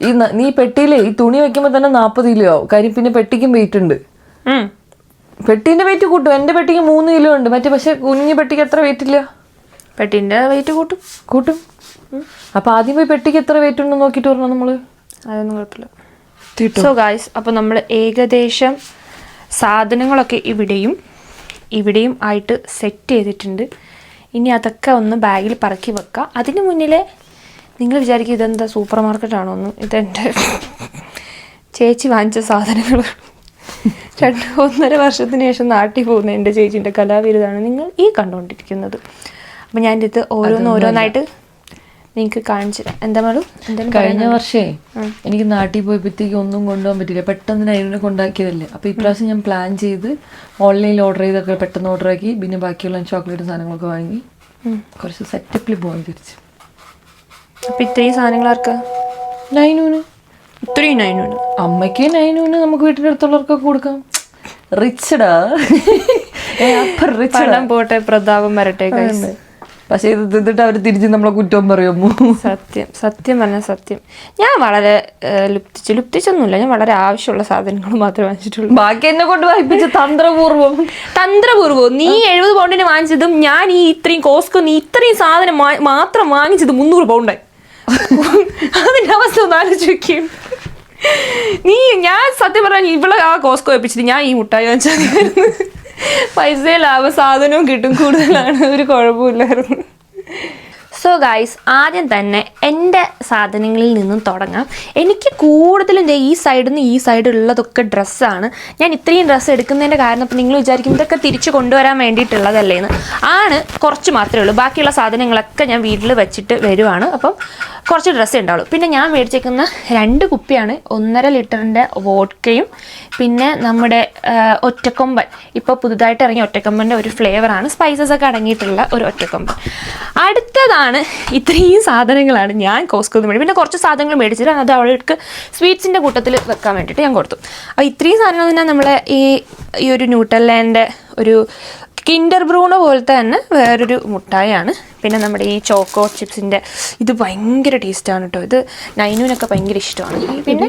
ഈ നീ പെട്ടിയിലേ ഈ തുണി വെക്കുമ്പോ തന്നെ 40 കിലോ ആവും. കാര്യം പിന്നെ പെട്ടിക്കും വെയിറ്റ് ഉണ്ട്. പെട്ടീന്റെ വെയിറ്റ് കൂട്ടും. എന്റെ പെട്ടിക്ക് 3 കിലോ ഉണ്ട്. മറ്റേ പക്ഷെ കുഞ്ഞു പെട്ടിക്ക് എത്ര വെയിറ്റ് ഇല്ല. പെട്ടിന്റെ വെയിറ്റ് കൂട്ടും. അപ്പൊ ആദ്യം പോയി പെട്ടിക്ക് എത്ര വെയിറ്റ് ഉണ്ടെന്ന് നോക്കിട്ട് പറഞ്ഞോ നമ്മള്. അതൊന്നും കുഴപ്പമില്ല. സോ ഗായ്സ്, അപ്പൊ നമ്മൾ ഏകദേശം സാധനങ്ങളൊക്കെ ഇവിടെയും ആയിട്ട് സെറ്റ് ചെയ്തിട്ടുണ്ട്. ഇനി അതൊക്കെ ഒന്ന് ബാഗിൽ പറക്കി വെക്കുക. അതിന് മുന്നിലെ നിങ്ങൾ വിചാരിക്കും ഇതെന്താ സൂപ്പർ മാർക്കറ്റാണോ എന്ന്. ഇതെൻ്റെ ചേച്ചി വാങ്ങിച്ച സാധനങ്ങൾ. 1.5 വർഷത്തിന് ശേഷം നാട്ടിൽ പോകുന്ന എൻ്റെ ചേച്ചീൻ്റെ കലാവിരുതാണ് നിങ്ങൾ ഈ കണ്ടുകൊണ്ടിരിക്കുന്നത്. അപ്പം ഞാൻ ഇത് ഓരോന്നായിട്ട് നിങ്ങൾക്ക് കാണിച്ചു തരാം. എന്താ മേളും എന്തായാലും കഴിഞ്ഞ വർഷേ എനിക്ക് നാട്ടിൽ പോയപ്പോഴത്തേക്ക് ഒന്നും കൊണ്ടുപോകാൻ പറ്റില്ല. പെട്ടെന്ന് നൈനുവിനെ കൊണ്ടാക്കിയതല്ലേ. അപ്പൊ ഇപ്രാവശ്യം ഞാൻ പ്ലാൻ ചെയ്ത് ഓൺലൈനിൽ ഓർഡർ ചെയ്തൊക്കെ പെട്ടെന്ന് ഓർഡർ ആക്കി. പിന്നെ ബാക്കിയുള്ള ചോക്ലേറ്റ് സാധനങ്ങളൊക്കെ വാങ്ങി കുറച്ച് സെറ്റപ്പിൽ പോകാൻ തിരിച്ചു. അപ്പൊ ഇത്രയും സാധനങ്ങൾ ആർക്കാ? നൈനൂന്. ഇത്രയും നൈനൂന്? അമ്മയ്ക്ക് നൈനൂന്, നമുക്ക് വീട്ടിന്റെ അടുത്തുള്ളവർക്കൊക്കെ കൊടുക്കാം. റിച്ചടാ. പണം പോട്ടെ പ്രതാപം വരട്ടെ. പക്ഷെ ഇത് തിന്നിട്ട് അവർ തിരിച്ച് നമ്മളെ കുറ്റം പറയുമോ? സത്യം പറഞ്ഞാൽ സത്യം. ഞാൻ വളരെ ലുപ്തിച്ചൊന്നുമില്ല. ഞാൻ വളരെ ആവശ്യമുള്ള സാധനങ്ങൾ മാത്രമേ വാങ്ങിച്ചിട്ടുള്ളൂ. ബാക്കി എന്നെ കൊണ്ട് വായിപ്പിച്ച തന്ത്രപൂർവ്വം. നീ 70 പൗണ്ടിന് വാങ്ങിച്ചതും ഞാൻ ഈ ഇത്രയും കോസ്കോ നീ ഇത്രയും സാധനം മാത്രം വാങ്ങിച്ചത് 300 പൗണ്ടായി. അതിന്റെ അവസ്ഥ ഒന്ന് ആലോചിക്കും. ഞാൻ സത്യം പറഞ്ഞാൽ ഇവിടെ ആ കോസ്കോ വെപ്പിച്ചിട്ട് ഞാൻ ഈ മുട്ടായി വാങ്ങിച്ചാൽ പൈസ ലാഭം, സാധനവും കിട്ടും, കൂടുതലാണ്, ഒരു കുഴപ്പമില്ലായിരുന്നു. സോ ഗൈസ്, ആദ്യം തന്നെ എൻ്റെ സാധനങ്ങളിൽ നിന്നും തുടങ്ങാം. എനിക്ക് കൂടുതലും ഈ സൈഡിൽ നിന്ന് ഈ സൈഡിലുള്ളതൊക്കെ ഡ്രസ്സാണ്. ഞാൻ ഇത്രയും ഡ്രസ്സ് എടുക്കുന്നതിൻ്റെ കാരണം ഇപ്പം നിങ്ങൾ വിചാരിക്കും ഇതൊക്കെ തിരിച്ച് കൊണ്ടുവരാൻ വേണ്ടിയിട്ടുള്ളതല്ലേന്ന്. കുറച്ച് മാത്രമേ ഉള്ളൂ. ബാക്കിയുള്ള സാധനങ്ങളൊക്കെ ഞാൻ വീട്ടിൽ വെച്ചിട്ട് വരുവാണ്. അപ്പം കുറച്ച് ഡ്രസ്സ് ഉണ്ടാവുള്ളൂ. പിന്നെ ഞാൻ മേടിച്ചേക്കുന്ന 2 കുപ്പിയാണ് 1.5 ലിറ്ററിൻ്റെ വോഡ്കയും പിന്നെ നമ്മുടെ ഒറ്റക്കൊമ്പൻ, ഇപ്പോൾ പുതുതായിട്ട് ഇറങ്ങിയ ഒറ്റക്കൊമ്പൻ്റെ ഒരു ഫ്ലേവറാണ്, സ്പൈസസ് ഒക്കെ അടങ്ങിയിട്ടുള്ള ഒരു ഒറ്റക്കൊമ്പൻ. അടുത്തതാണ് ഇത്രയും സാധനങ്ങളാണ് ഞാൻ കോസ്കോന്ന് മേടി. പിന്നെ കുറച്ച് സാധനങ്ങൾ മേടിച്ചിട്ട് അത് അവൾക്ക് സ്വീറ്റ്സിൻ്റെ കൂട്ടത്തിൽ വെക്കാൻ വേണ്ടിയിട്ട് ഞാൻ കൊടുത്തു. അപ്പോൾ ഇത്രയും സാധനങ്ങൾ തന്നെ നമ്മളെ ഈ ഒരു ന്യൂട്ടർലാൻഡിൻ്റെ ഒരു കിൻഡർ ബ്രൂണോ പോലത്തെ തന്നെ വേറൊരു മുട്ടായാണ്. പിന്നെ നമ്മുടെ ഈ ചോക്കോ ചിപ്സിൻ്റെ ഇത് ഭയങ്കര ടേസ്റ്റാണ് കേട്ടോ. ഇത് നൈനുവിനൊക്കെ ഭയങ്കര ഇഷ്ടമാണ്. പിന്നെ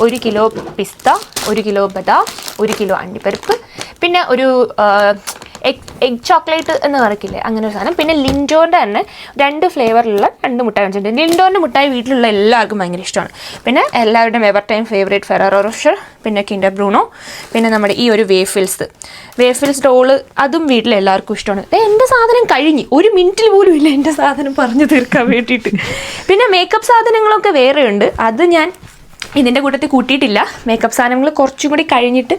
1 കിലോ പിസ്ത, 1 കിലോ ബദാം, 1 കിലോ അണ്ടിപ്പരിപ്പ്, പിന്നെ ഒരു എഗ് ചോക്ലേറ്റ് എന്ന് പറയില്ലേ, അങ്ങനെ ഒരു സാധനം. പിന്നെ ലിൻഡോൻ്റെ തന്നെ 2 ഫ്ലേവറിലുള്ള 2 മുട്ടായി വെച്ചിട്ടുണ്ട്. ലിൻഡോൻ്റെ മുട്ടായി വീട്ടിലുള്ള എല്ലാവർക്കും ഭയങ്കര ഇഷ്ടമാണ്. പിന്നെ എല്ലാവരുടെയും ever time favourite Ferrero Rocher, പിന്നെ കിൻഡർ ബ്രൂണോ, പിന്നെ നമ്മുടെ ഈ ഒരു വേഫിൽസ് റോള്, അതും വീട്ടിൽ എല്ലാവർക്കും ഇഷ്ടമാണ്. എൻ്റെ സാധനം കഴിഞ്ഞ് 1 മിനിറ്റിൽ പോലും ഇല്ല എൻ്റെ സാധനം പറഞ്ഞു തീർക്കാൻ വേണ്ടിയിട്ട്. പിന്നെ മേക്കപ്പ് സാധനങ്ങളൊക്കെ വേറെ ഉണ്ട്. അത് ഞാൻ ഇതിൻ്റെ കൂട്ടത്തിൽ കൂട്ടിയിട്ടില്ല. മേക്കപ്പ് സാധനങ്ങൾ കുറച്ചും കൂടി കഴിഞ്ഞിട്ട്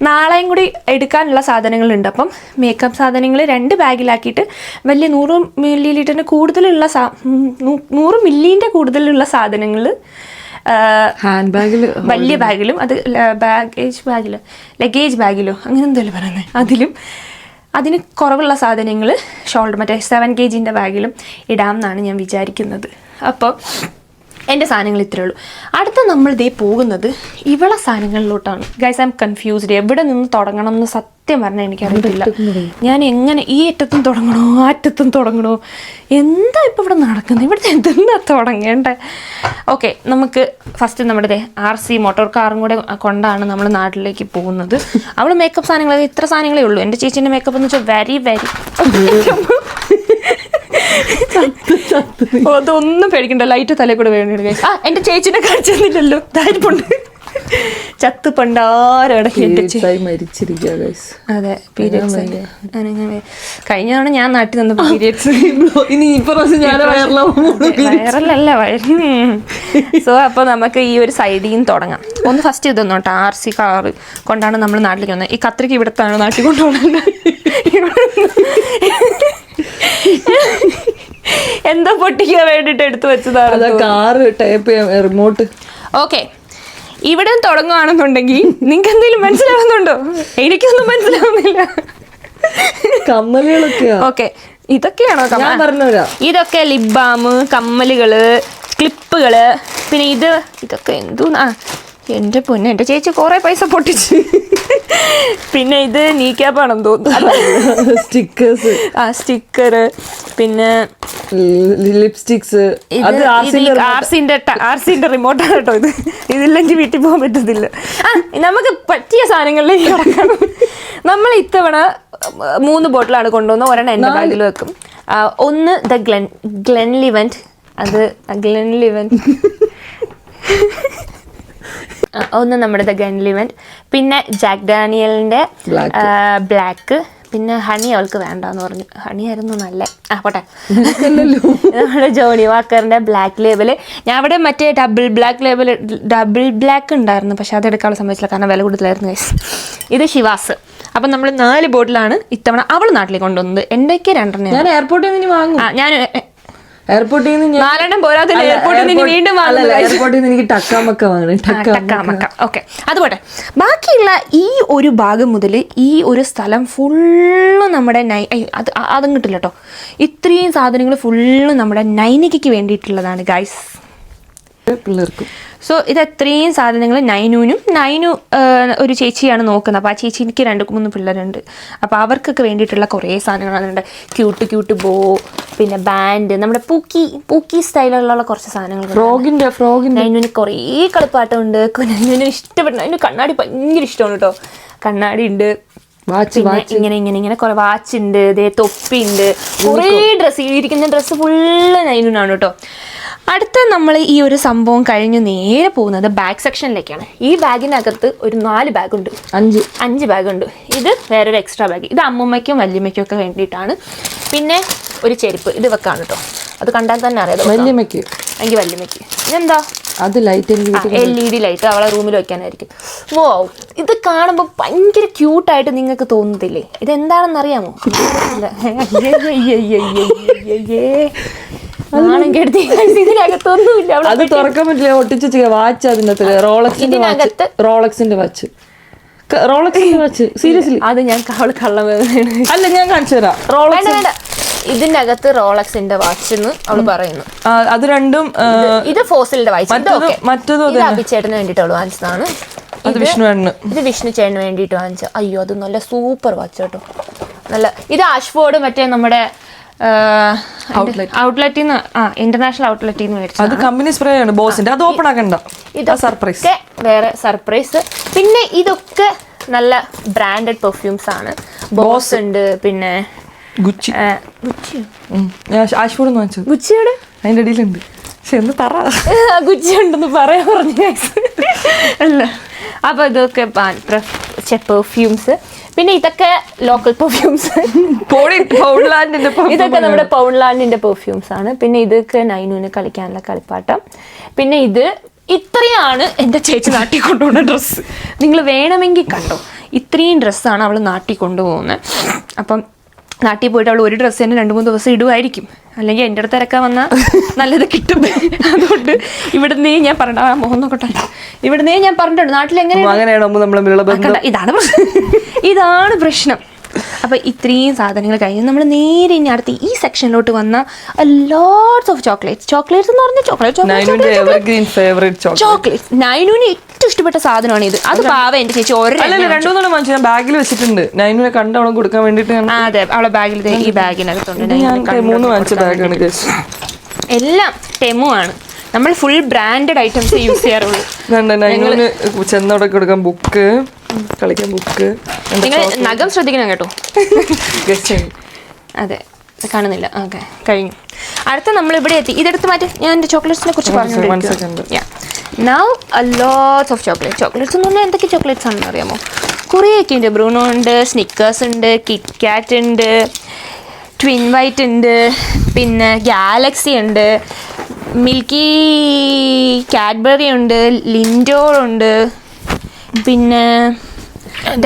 നാളെയും കൂടി എടുക്കാനുള്ള സാധനങ്ങളുണ്ട്. അപ്പം മേക്കപ്പ് സാധനങ്ങൾ 2 ബാഗിലാക്കിയിട്ട് വലിയ 100 മില്ലി ലിറ്ററിന് കൂടുതലുള്ള 100 മില്ലിൻ്റെ കൂടുതലുള്ള സാധനങ്ങൾ ഹാൻഡ് ബാഗിൽ, വലിയ ബാഗിലും, അത് ലഗേജ് ബാഗിലോ അങ്ങനെ എന്തെങ്കിലും പറയുന്നത്, അതിലും അതിന് കുറവുള്ള സാധനങ്ങൾ മറ്റേ 7 kg ബാഗിലും ഇടാം എന്നാണ് ഞാൻ വിചാരിക്കുന്നത്. അപ്പോൾ എൻ്റെ സാധനങ്ങൾ ഇത്രയേ ഉള്ളൂ. അടുത്ത നമ്മൾ പോകുന്നത് ഇവളെ സാധനങ്ങളിലോട്ടാണ്. Guys, I'm confused. എവിടെ നിന്ന് തുടങ്ങണം എന്ന് സത്യം പറഞ്ഞാൽ എനിക്കറിയില്ല. ഞാൻ എങ്ങനെ ഈ അറ്റത്തും തുടങ്ങണോ ആ അറ്റത്തും തുടങ്ങണോ, എന്താ ഇപ്പോൾ ഇവിടെ നടക്കുന്നത്, ഇവിടെ എന്താ തുടങ്ങേണ്ടത്? ഓക്കെ, നമുക്ക് ഫസ്റ്റ് നമ്മുടെ RC മോട്ടോർ കാറും കൂടെ കൊണ്ടാണ് നമ്മൾ നാട്ടിലേക്ക് പോകുന്നത്. അവൾ മേക്കപ്പ് സാധനങ്ങൾ ഇത്ര സാധനങ്ങളേ ഉള്ളൂ. എൻ്റെ ചേച്ചീൻ്റെ മേക്കപ്പ് എന്ന് വെച്ചാൽ വെരി അതൊന്നും പേടിക്കണ്ട, ലൈറ്റ് തലയിൽ കൂടെ വേണ്ടി. എന്റെ ചേച്ചിനെ കാണിച്ചില്ലല്ലോ, ധാരിപ്പുണ്ട്, ചത്ത് പണ്ടാരോടെ അതെ. പീരിയഡ്സ് കഴിഞ്ഞ തവണ ഞാൻ നാട്ടിൽ നിന്നപ്പോ പീരിയഡ്സ് വയറല്ല സോ അപ്പൊ നമുക്ക് ഈ ഒരു സൈഡിൽ നിന്ന് തുടങ്ങാം. ഒന്ന് ഫസ്റ്റ് ഇതൊന്നും കേട്ടോ, RC കാറ് കൊണ്ടാണ് നമ്മൾ നാട്ടിലേക്ക് വന്നത്. ഈ കത്രിക ഇവിടത്താണ് നാട്ടിൽ കൊണ്ടുപോകുന്നത്. എന്താ പൊട്ടിക്കാൻ വേണ്ടിട്ട് എടുത്തു വെച്ചതാണ് കാറ് ടൈപ്പ് റിമോട്ട്. ഓക്കെ, ഇവിടെ തുടങ്ങുകയാണെന്നുണ്ടെങ്കിൽ നിങ്ങൾക്ക് എന്തെങ്കിലും മനസ്സിലാവുന്നുണ്ടോ? എനിക്കൊന്നും മനസ്സിലാവുന്നില്ല. കമ്മലുകളൊക്കെയാ. ഓക്കെ, ഇതൊക്കെയാണോ പറഞ്ഞുതരാം. ഇതൊക്കെ ലിപ് ബാം, കമ്മലുകള്, ക്ലിപ്പുകള്, പിന്നെ ഇതൊക്കെ എന്തോന്നാ എൻ്റെ പൊന്നെ, എൻ്റെ ചേച്ചി കുറെ പൈസ പൊട്ടിച്ച്. പിന്നെ ഇത് നീക്കാപ്പാണെന്ന് തോന്നുന്നു, സ്റ്റിക്കർ, പിന്നെ ലിപ്സ്റ്റിക്സ്. ആർസിന്റെ റിമോട്ടാണ് കേട്ടോ ഇത്. ഇതില്ലെങ്കിൽ വീട്ടിൽ പോകാൻ പറ്റത്തില്ല. നമുക്ക് പറ്റിയ സാധനങ്ങളിലേക്ക് കിടക്കണം. നമ്മൾ ഇത്തവണ 3 ബോട്ടിലാണ് കൊണ്ടുവന്നത്. ഒരെണ്ണം എൻ്റെ ബാഗിൽ വെക്കും. ഒന്ന് ഗ്ലെൻലിവന്റ്, അത് ഗ്ലെൻലിവന്റ്, ഒന്ന് നമ്മുടെ ഗ്ലെൻലിവന്റ്, പിന്നെ ജാക്ക് ഡാനിയലിന്റെ ബ്ലാക്ക്, പിന്നെ ഹണി അവൾക്ക് വേണ്ടെന്ന് പറഞ്ഞു. ഹണി ആയിരുന്നു നല്ല. പോട്ടെ, നമ്മുടെ ജോണി വാക്കറിന്റെ ബ്ലാക്ക് ലേബല്. ഞാൻ അവിടെ മറ്റേ ഡബിൾ ബ്ലാക്ക് ഉണ്ടായിരുന്നു, പക്ഷെ അതെടുക്കാനുള്ള സംഭവിച്ചില്ല, കാരണം വില കൂടുതലായിരുന്നു ഗൈസ്. ഇത് ഷിവാസ്. അപ്പം നമ്മൾ 4 ബോട്ടിലാണ് ഇത്തവണ അവൾ നാട്ടിലേക്ക് കൊണ്ടുവന്നത്. എന്റെയൊക്കെ 2 ഞാൻ എയർപോർട്ടിൽ നിന്ന് വാങ്ങും. ഞാൻ എയർപോർട്ടിൽ നിന്ന് 4 പോരാതെ എയർപോർട്ടിൽ നിന്ന് വീണ്ടും എയർപോർട്ടിൽ നിന്ന് എനിക്ക് ടക്കാമക്ക വാങ്ങണം. ഓക്കെ, അതുപോട്ടെ. ബാക്കിയുള്ള ഈ ഒരു ഭാഗം മുതൽ ഈ ഒരു സ്ഥലം ഫുള്ള് നമ്മുടെ അതും കിട്ടില്ല കേട്ടോ. ഇത്രയും സാധനങ്ങൾ ഫുള്ള് നമ്മുടെ നൈനികയ്ക്ക് വേണ്ടിയിട്ടുള്ളതാണ് ഗൈസ്. പിള്ളേർക്കും സോ ഇത് എത്രയും സാധനങ്ങൾ നൈനു ഒരു ചേച്ചിയാണ് നോക്കുന്നത്. അപ്പോൾ ആ ചേച്ചിക്ക് 2-3 പിള്ളേരുണ്ട്. അപ്പോൾ അവർക്കൊക്കെ വേണ്ടിയിട്ടുള്ള കുറേ സാധനങ്ങളുണ്ട്. ക്യൂട്ട് ബോ, പിന്നെ ബാൻഡ്, നമ്മുടെ പൂക്കി സ്റ്റൈലിലുള്ള കുറച്ച് സാധനങ്ങൾ. ഫ്രോഗിന്റെ നൈനുവിന് കുറേ കളിപ്പാട്ടമുണ്ട്. നൈനുവിന് ഇഷ്ടപ്പെട്ട, അതിന് കണ്ണാടി ഭയങ്കര ഇഷ്ടമാണ് കേട്ടോ. കണ്ണാടി ഉണ്ട്, ഇങ്ങനെ കുറെ വാച്ച് ഉണ്ട്, തൊപ്പി ഉണ്ട്, കുറേ ഡ്രസ്സ്. ഇരിക്കുന്ന ഡ്രസ്സ് ഫുള്ള് നൈനുനാണ് കേട്ടോ. അടുത്ത നമ്മൾ ഈ ഒരു സംഭവം കഴിഞ്ഞ് നേരെ പോകുന്നത് ബാഗ് സെക്ഷനിലേക്കാണ്. ഈ ബാഗിനകത്ത് ഒരു 4 ബാഗുണ്ട്, 5 ബാഗുണ്ട്. ഇത് വേറൊരു എക്സ്ട്രാ ബാഗ്. ഇത് അമ്മൂമ്മയ്ക്കും വല്യമ്മയ്ക്കും ഒക്കെ വേണ്ടിയിട്ടാണ്. പിന്നെ ഒരു ചെരുപ്പ്, ഇത് വെക്കാണ് കേട്ടോ. അത് കണ്ടാൽ തന്നെ അറിയാം വല്യമ്മയ്ക്ക്. ഇതെന്താ? അത് ലൈറ്റ്, LED ലൈറ്റ് അവളെ റൂമിൽ വെക്കാനായിരിക്കും. വോ, ഇത് കാണുമ്പോൾ ഭയങ്കര ക്യൂട്ടായിട്ട് നിങ്ങൾക്ക് തോന്നുന്നില്ലേ? ഇതെന്താണെന്ന് അറിയാമോ? ഇതിനകത്തൊന്നുമില്ല. അത് തുറക്കാൻ പറ്റില്ല, ഒട്ടിച്ച് വാച്ച്. അതിനകത്ത് റോളക്സിന്റെ വാച്ച്. സീരിയസ്ലി അത് ഞാൻ കള്ളം അല്ല, ഞാൻ കാണിച്ചു തരാം. ഇതിനകത്ത് റോളക്സിന്റെ വാച്ച് എന്ന് അവള് പറയുന്നു. അത് രണ്ടും. ഇത് ഫോസിലിന്റെ വാച്ച്. മറ്റേത് അഭിച്ചേട്ടന് വേണ്ടിട്ട് അവള് വാങ്ങിച്ചതാണ്. ഇത് വിഷ്ണു ചേട്ടന് വേണ്ടിട്ട് വാങ്ങിച്ച. അയ്യോ, അത് നല്ല സൂപ്പർ വാച്ച് കേട്ടോ. നല്ല. ഇത് ആഷ്ഫോർഡ് മറ്റേ നമ്മുടെ ഔട്ട്ലെറ്റിൽ നിന്ന്, ഇന്റർനാഷണൽ ഔട്ട്ലെറ്റിൽ നിന്ന് മേടിച്ചത്. അത് കമ്പനി സ്പ്രേ ആണ് ബോസിന്റെ. അത് ഓപ്പൺ ആക്കണ്ട, സർപ്രൈസ്. വേറെ സർപ്രൈസ്. പിന്നെ ഇതൊക്കെ നല്ല ബ്രാൻഡഡ് പെർഫ്യൂംസ് ആണ്. ബോസ് ഉണ്ട്, പിന്നെ ഗുച്ചിയുടെ അതിന്റെ അടിയിലുണ്ട്. പക്ഷെ എന്ത് പറ, ഗുച്ചി ഉണ്ടെന്ന് പറയാൻ പറഞ്ഞു അല്ല. അപ്പൊ ഇതൊക്കെ പെർഫ്യൂംസ്. പിന്നെ ഇതൊക്കെ ലോക്കൽ പെർഫ്യൂംസ്. ഇതൊക്കെ നമ്മുടെ പൗൺലാൻഡിന്റെ പെർഫ്യൂംസ് ആണ്. പിന്നെ ഇതൊക്കെ നൈനുവിന് കളിക്കാനുള്ള കളിപ്പാട്ടം. പിന്നെ ഇത്രയാണ് എൻ്റെ ചേച്ചി നാട്ടിൽ കൊണ്ടുപോകുന്ന ഡ്രസ്സ്. നിങ്ങൾ വേണമെങ്കിൽ കണ്ടോ, ഇത്രയും ഡ്രസ്സാണ് അവൾ നാട്ടിൽ കൊണ്ടുപോകുന്നത്. അപ്പം നാട്ടിൽ പോയിട്ട് അവൾ ഒരു ഡ്രസ്സ് തന്നെ 2-3 ദിവസം ഇടുമായിരിക്കും. അല്ലെങ്കിൽ എൻ്റെ അടുത്ത് ഇറക്കാൻ വന്നാൽ നല്ലത് കിട്ടും. അതുകൊണ്ട് ഇവിടുന്നേ ഞാൻ പറഞ്ഞ മോഹൻ നോക്കട്ടെ, ഇവിടുന്നേ ഞാൻ പറഞ്ഞിട്ടുണ്ട് നാട്ടിൽ എങ്ങനെയാണ്. ഇതാണ് പ്രശ്നം. അപ്പം ഇത്രയും സാധനങ്ങൾ കഴിഞ്ഞ് നമ്മൾ നേരെ ഇനി അടുത്ത് ഈ സെക്ഷനിലോട്ട് വന്ന ലോട്ട്സ് ഓഫ് ചോക്ലേറ്റ്സ് എന്ന് പറഞ്ഞാൽ ചോക്ലേറ്റ്സ്. നൈനുവിന് ഏറ്റവും ഇഷ്ടപ്പെട്ട സാധനമാണ് ഇത്. അത് പാവ എൻ്റെ ചേച്ചി ബാഗിൽ വെച്ചിട്ടുണ്ട്. നൈനുവിനെ കണ്ടവളം കൊടുക്കാൻ വേണ്ടിട്ട്. അതെ, അവളെ ബാഗിൽ ഈ ബാഗിനകത്തുണ്ട്. എല്ലാം ടെമു ആണ്. നമ്മൾ ഫുൾ ബ്രാൻഡഡ് ഐറ്റംസ് യൂസ് ചെയ്യാറുള്ളൂ. ചെന്നോടെ കൊടുക്കാൻ ബുക്ക്, കളിക്കാൻ ബുക്ക്. നിങ്ങൾ നഖം ശ്രദ്ധിക്കണം കേട്ടോ. അതെ, കാണുന്നില്ല. ഓക്കെ, കഴിഞ്ഞു. അടുത്ത നമ്മൾ ഇവിടെ എത്തി. ഇതെടുത്ത് മാറ്റി. ഞാൻ എൻ്റെ ചോക്ലേറ്റ്സിനെ കുറിച്ച് പറഞ്ഞു. നൗ ലോട്ട്സ് ഓഫ് ചോക്ലേറ്റ്സ് എന്ന് പറഞ്ഞാൽ എന്തൊക്കെ ചോക്ലേറ്റ്സ് ആണെന്ന് അറിയാമോ? കുറേയൊക്കെ ഉണ്ട്. ബ്രൂണോ ഉണ്ട്, സ്നിക്കേഴ്സ് ഉണ്ട്, കിറ്റ്കാറ്റ് ഉണ്ട്, ട്വിൻ വൈറ്റ് ഉണ്ട്, പിന്നെ ഗാലക്സി ഉണ്ട്, മിൽക്കി കാഡ്ബറി ഉണ്ട്, ലിൻഡോർ ഉണ്ട്, പിന്നെ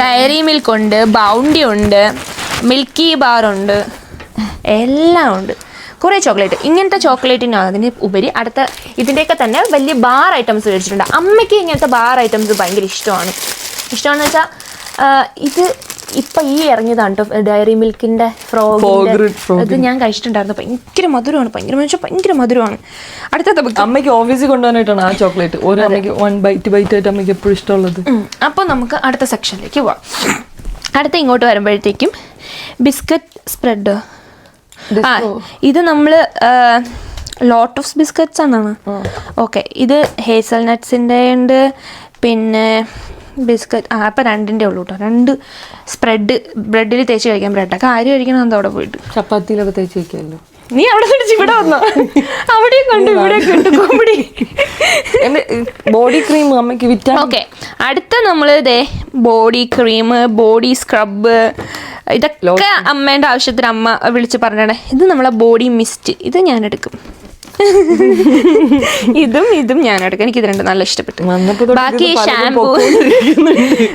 ഡയറി മിൽക്ക് ഉണ്ട്, ബൗണ്ടി ഉണ്ട്, മിൽക്കി ബാർ ഉണ്ട്, എല്ലാം ഉണ്ട്. കുറേ ചോക്ലേറ്റ്. ഇങ്ങനത്തെ ചോക്ലേറ്റിന് അതിന് ഉപരി അടുത്ത ഇതിൻ്റെയൊക്കെ തന്നെ വലിയ ബാർ ഐറ്റംസ് മേടിച്ചിട്ടുണ്ട്. അമ്മയ്ക്ക് ഇങ്ങനത്തെ ബാർ ഐറ്റംസ് ഭയങ്കര ഇഷ്ടമാണ്. ഇഷ്ടമാണെന്ന് വെച്ചാൽ ഇത് ഇപ്പം ഈ ഇറങ്ങിയതാണ് കേട്ടോ, ഡയറി മിൽക്കിൻ്റെ ഫ്രോഗ്. ഇത് ഞാൻ കഴിച്ചിട്ടുണ്ടായിരുന്നു. ഭയങ്കര മധുരമാണ്, ഭയങ്കര മധുരമാണ്. അടുത്ത അമ്മയ്ക്ക് ഓഫീസിൽ കൊണ്ടുപോകാനായിട്ടാണ് ആ ചോക്ലേറ്റ്. ഓരോ അമ്മയ്ക്ക് 1 ബൈറ്റ് ആയിട്ട് അമ്മയ്ക്ക് എപ്പോഴും ഇഷ്ടമുള്ളത്. അപ്പോൾ നമുക്ക് അടുത്ത സെക്ഷനിലേക്ക് പോവാം. അടുത്ത ഇങ്ങോട്ട് വരുമ്പോഴത്തേക്കും ബിസ്ക്കറ്റ് സ്പ്രെഡ്. ഇത് നമ്മൾ ലോട്ടസ് ബിസ്ക്കറ്റ്സ് എന്നാണ്. ഓക്കെ, ഇത് ഹേസൽ നട്ട്സിൻ്റെ ഉണ്ട്. പിന്നെ ബിസ്ക്കറ്റ് അപ്പം 2ൻ്റെ ഉള്ളൂ കേട്ടോ. 2 സ്പ്രെഡ്. ബ്രെഡിൽ തേച്ച് കഴിക്കാൻ. ബ്രെഡൊക്കെ ആരും കഴിക്കണം എന്താ അവിടെ പോയിട്ട്. ചപ്പാത്തിയിലൊക്കെ തേച്ച് കഴിക്കാമല്ലോ. നീ അവിടെ പിടിച്ച് ഇവിടെ വന്നോ? അവിടെ കണ്ടു, ഇവിടെ കണ്ടു കോമഡി. ബോഡി ക്രീം അമ്മയ്ക്ക് വിറ്റാ. ഓക്കെ, അടുത്ത നമ്മൾ ഇതേ ബോഡി ക്രീം, ബോഡി സ്ക്രബ്, ഇതൊക്കെ അമ്മേൻ്റെ ആവശ്യത്തിന് അമ്മ വിളിച്ച് പറഞ്ഞേ. ഇത് നമ്മളെ ബോഡി മിസ്റ്റ്. ഇത് ഞാൻ എടുക്കും. ഇതും ഞാൻ എടുക്കാം. എനിക്ക് ഇത് 2 നല്ല ഇഷ്ടപ്പെട്ടു.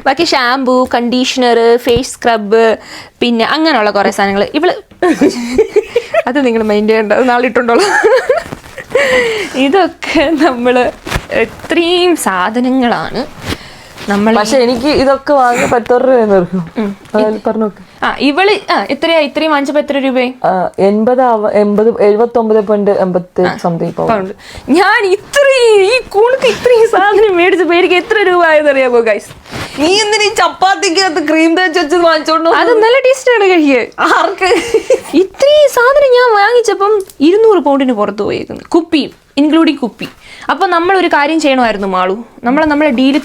ബാക്കി ഷാംപൂ, കണ്ടീഷണർ, ഫേസ് സ്ക്രബ്, പിന്നെ അങ്ങനെയുള്ള കുറേ സാധനങ്ങൾ. അത് നിങ്ങൾ മൈൻഡ് ചെയ്യേണ്ട, നാളെ ഇട്ടുണ്ടോളൂ. ഇതൊക്കെ നമ്മൾ ഇത്രയും സാധനങ്ങളാണ്. നമ്മൾ പക്ഷെ എനിക്ക് ഇതൊക്കെ വാങ്ങാൻ 10 രൂപ പറഞ്ഞോക്കെ. ഇവള് എത്രയാ ഇത്രയും വാങ്ങിച്ചപ്പോ എത്ര രൂപയെ? 79.80 സംതിങ് പൗണ്ട്. ഞാൻ ഈ കൂണക്ക് ഇത്രയും സാധനം മേടിച്ചപ്പോ എനിക്ക് എത്ര രൂപ ആയതറിയാമോ ഗൈസ്? നീ എന്തിനാ ചപ്പാത്തിക്കകത്ത് ക്രീം തേച്ച് വെച്ചത് വാങ്ങിച്ചോണ്ടോ? അത് നല്ല ടേസ്റ്റ് ആണ് കഴിക്കാൻ. ആർക്ക്? ഇത്രയും സാധനം ഞാൻ വാങ്ങിച്ചപ്പം 200 പൗണ്ടിന് പുറത്ത് പോയേക്കുന്നു, കുപ്പിയും ഇൻക്ലൂഡിങ് കുപ്പി. അപ്പൊ നമ്മൾ ഒരു കാര്യം ചെയ്യണമായിരുന്നു മാളു, നമ്മളെ ഡീല്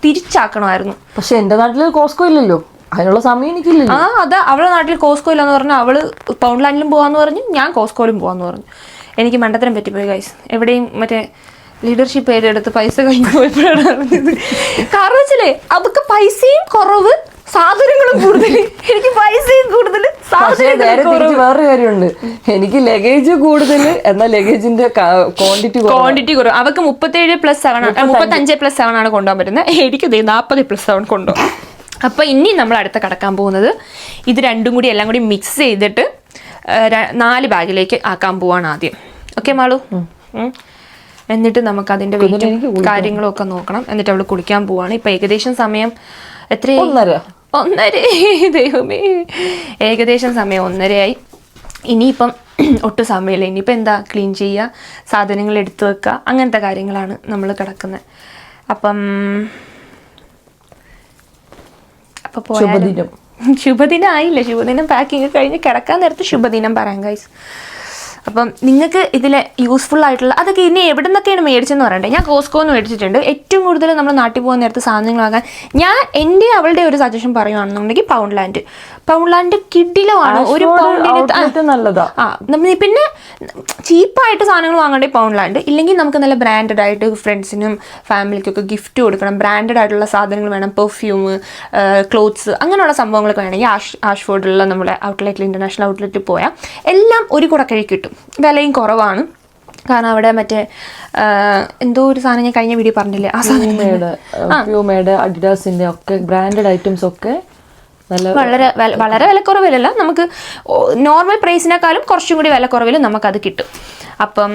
തിരിച്ചാക്കണമായിരുന്നു. പക്ഷെ എന്റെ നാട്ടില് കോസ്കോ ഇല്ലല്ലോ, അതിനുള്ള സമയം എനിക്കില്ലല്ലോ. അതാ അവളെ നാട്ടിൽ കോസ്കോ ഇല്ലാന്ന് പറഞ്ഞു, അവള് പൗണ്ട്ലാൻഡിലും പോവാന്ന് പറഞ്ഞു, ഞാൻ കോസ്കോയിലും പോവാന്ന് പറഞ്ഞു. എനിക്ക് മണ്ടത്തരം പറ്റിപ്പോയി ഗൈസ്. എവിടെയും മറ്റേ ലീഡർഷിപ്പ് ഏറ്റെടുത്ത് പൈസ കഴിഞ്ഞു പോയപ്പോഴാണ് അറിഞ്ഞത്. കാരണം വെച്ചാലേ അതൊക്കെ പൈസയും കുറവ്, സാധനങ്ങളും കൂടുതൽ. എനിക്ക് പൈസയും കൂടുതൽ, വേറൊരു കാര്യമുണ്ട്, എനിക്ക് ലഗേജ് കൂടുതൽ, എന്നാൽ ലഗേജിന്റെ ക്വാണ്ടിറ്റി കുറവ്. അവർക്ക് 37+7 35+7 ആണ് കൊണ്ടുപോകാൻ പറ്റുന്നത്. എനിക്ക് 40+7 കൊണ്ടുപോകാം. അപ്പൊ ഇനി നമ്മൾ അടുത്ത കടക്കാൻ പോകുന്നത് ഇത് രണ്ടും കൂടി എല്ലാം കൂടി മിക്സ് ചെയ്തിട്ട് 4 ബാഗിലേക്ക് ആക്കാൻ പോവാണ് ആദ്യം. ഓക്കെ മാളു? എന്നിട്ട് നമുക്ക് അതിന്റെ കാര്യങ്ങളും ഒക്കെ നോക്കണം. എന്നിട്ട് അവള് കുളിക്കാൻ പോവാണ്. ഇപ്പൊ ഏകദേശം സമയം എത്രയായി? 1:30. ദൈവമേ, ഏകദേശം സമയം 1:30 ആയി. ഇനിയിപ്പം ഒട്ടും സമയമില്ല. ഇനിയിപ്പോൾ എന്താ, ക്ലീൻ ചെയ്യുക, സാധനങ്ങൾ എടുത്തു വെക്കുക, അങ്ങനത്തെ കാര്യങ്ങളാണ് നമ്മൾ കിടക്കുന്നത്. അപ്പം ശുഭദിനം ആയില്ല. ശുഭദിനം പാക്കിങ് കഴിഞ്ഞ് കിടക്കാൻ നേരത്ത് ശുഭദിനം പറയാം ഗൈസ്. അപ്പം നിങ്ങൾക്ക് ഇതിൽ യൂസ്ഫുൾ ആയിട്ടുള്ള അതൊക്കെ ഇനി എവിടെ നിന്നൊക്കെയാണ് മേടിച്ചെന്ന് പറയണ്ടേ. ഞാൻ കോസ്കോന്ന് മേടിച്ചിട്ടുണ്ട്. ഏറ്റവും കൂടുതൽ നമ്മൾ നാട്ടിൽ പോകുന്ന നേരത്ത് സാധനങ്ങൾ വാങ്ങാൻ ഞാൻ അവളുടെ ഒരു സജഷൻ പറയുകയാണെന്നുണ്ടെങ്കിൽ പൗണ്ട്ലാൻഡ് കിഡിലുമാണ്. ഒരു പൗണ്ടിന് നല്ലതാണ്. പിന്നെ ചീപ്പായിട്ട് സാധനങ്ങൾ വാങ്ങേണ്ടത് പൗണ്ട്ലാൻഡ്. ഇല്ലെങ്കിൽ നമുക്ക് നല്ല ബ്രാൻഡഡ് ആയിട്ട് ഫ്രണ്ട്സിനും ഫാമിലിക്കൊക്കെ ഗിഫ്റ്റ് കൊടുക്കണം. ബ്രാൻഡഡ് ആയിട്ടുള്ള സാധനങ്ങൾ വേണം, പെർഫ്യൂം, ക്ലോത്ത്സ്, അങ്ങനെയുള്ള സംഭവങ്ങളൊക്കെ വേണമെങ്കിൽ ആഷ്ഫോർഡിലുള്ള നമ്മുടെ ഔട്ട്ലെറ്റിൽ, ഇന്റർനാഷണൽ ഔട്ട്ലെറ്റിൽ പോയാൽ എല്ലാം ഒരു കുടക്കഴി കിട്ടും. വിലയും കുറവാണ്. കാരണം അവിടെ മറ്റേ എന്തോ ഒരു സാധനം ഞാൻ കഴിഞ്ഞ വീഡിയോ പറഞ്ഞില്ലേ, ആ സാധനം അഡിഡാസിന്റെ ഒക്കെ ബ്രാൻഡഡ് ഐറ്റംസ് ഒക്കെ വളരെ വിലക്കുറവിലല്ല, നമുക്ക് നോർമൽ പ്രൈസിനേക്കാളും കുറച്ചും കൂടി വിലക്കുറവിൽ നമുക്കത് കിട്ടും. അപ്പം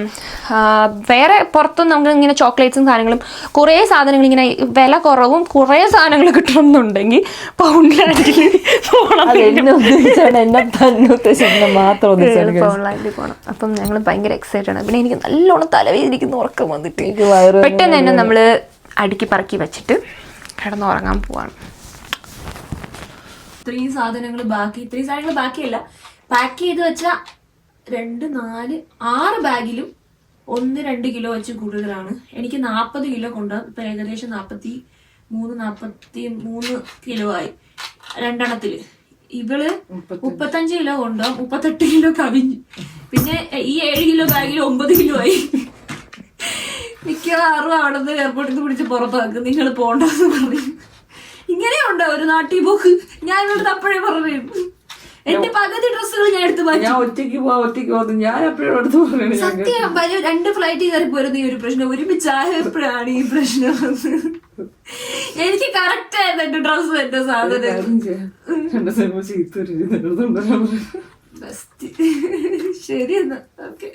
വേറെ പുറത്തും നമുക്ക് ഇങ്ങനെ ചോക്ലേറ്റ്സും സാധനങ്ങളും കുറേ സാധനങ്ങൾ ഇങ്ങനെ വില കുറവും കുറേ സാധനങ്ങൾ കിട്ടണമെന്നുണ്ടെങ്കിൽ പൗണ്ട്ലാൻഡിൽ പോകണം. അപ്പം ഞങ്ങൾ ഭയങ്കര എക്സൈറ്റഡ് ആണ്. പിന്നെ എനിക്ക് നല്ലോണം തലവേദനിക്കുന്ന ഉറക്കം വന്നിട്ട് പെട്ടെന്ന് തന്നെ നമ്മൾ അടുക്കി പറക്കി വെച്ചിട്ട് കിടന്നുറങ്ങാൻ പോവാണ്. ഇത്രയും സാധനങ്ങൾ ബാക്കിയല്ല, പാക്ക് ചെയ്ത് വെച്ച 2, 4, 6 ബാഗിലും 1-2 കിലോ വെച്ച് കൂടുതലാണ്. എനിക്ക് 40 കിലോ കൊണ്ടുപോകാം. ഇപ്പൊ ഏകദേശം 43 കിലോ ആയി രണ്ടെണ്ണത്തില്. ഇവള് 35 കിലോ കൊണ്ടുപോകാം, 38 കിലോ കവിഞ്ഞു. പിന്നെ ഈ 7 കിലോ ബാഗിൽ 9 കിലോ ആയി. മിക്കവാറും അവിടെ നിന്ന് എയർപോർട്ടിൽ നിന്ന് പിടിച്ച് പുറത്താക്കും, നിങ്ങൾ പോണ്ടെന്ന് പറയും. ഇങ്ങനെയുണ്ടോ ഒരു നാട്ടിൽ പോക്ക്? ഞാൻ ഇവിടുത്തെ അപ്പോഴേ പറഞ്ഞു, എന്റെ പകുതി ഡ്രസ്സുകൾ ഞാൻ എടുത്ത് മാറ്റി. ഒറ്റയ്ക്ക് പോകുന്നു ഞാൻ എപ്പോഴും എടുത്ത് പറഞ്ഞു. സത്യം 2 ഫ്ലൈറ്റ് കയറി പോരുന്ന ഈ ഒരു പ്രശ്നം ഒരുമിച്ചായപ്പോഴാണ് ഈ പ്രശ്നം. എനിക്ക് കറക്റ്റ് ആയിരുന്നു എന്റെ ഡ്രസ്സും എന്റെ സാധനം. ശരി എന്നാ, ഓക്കെ.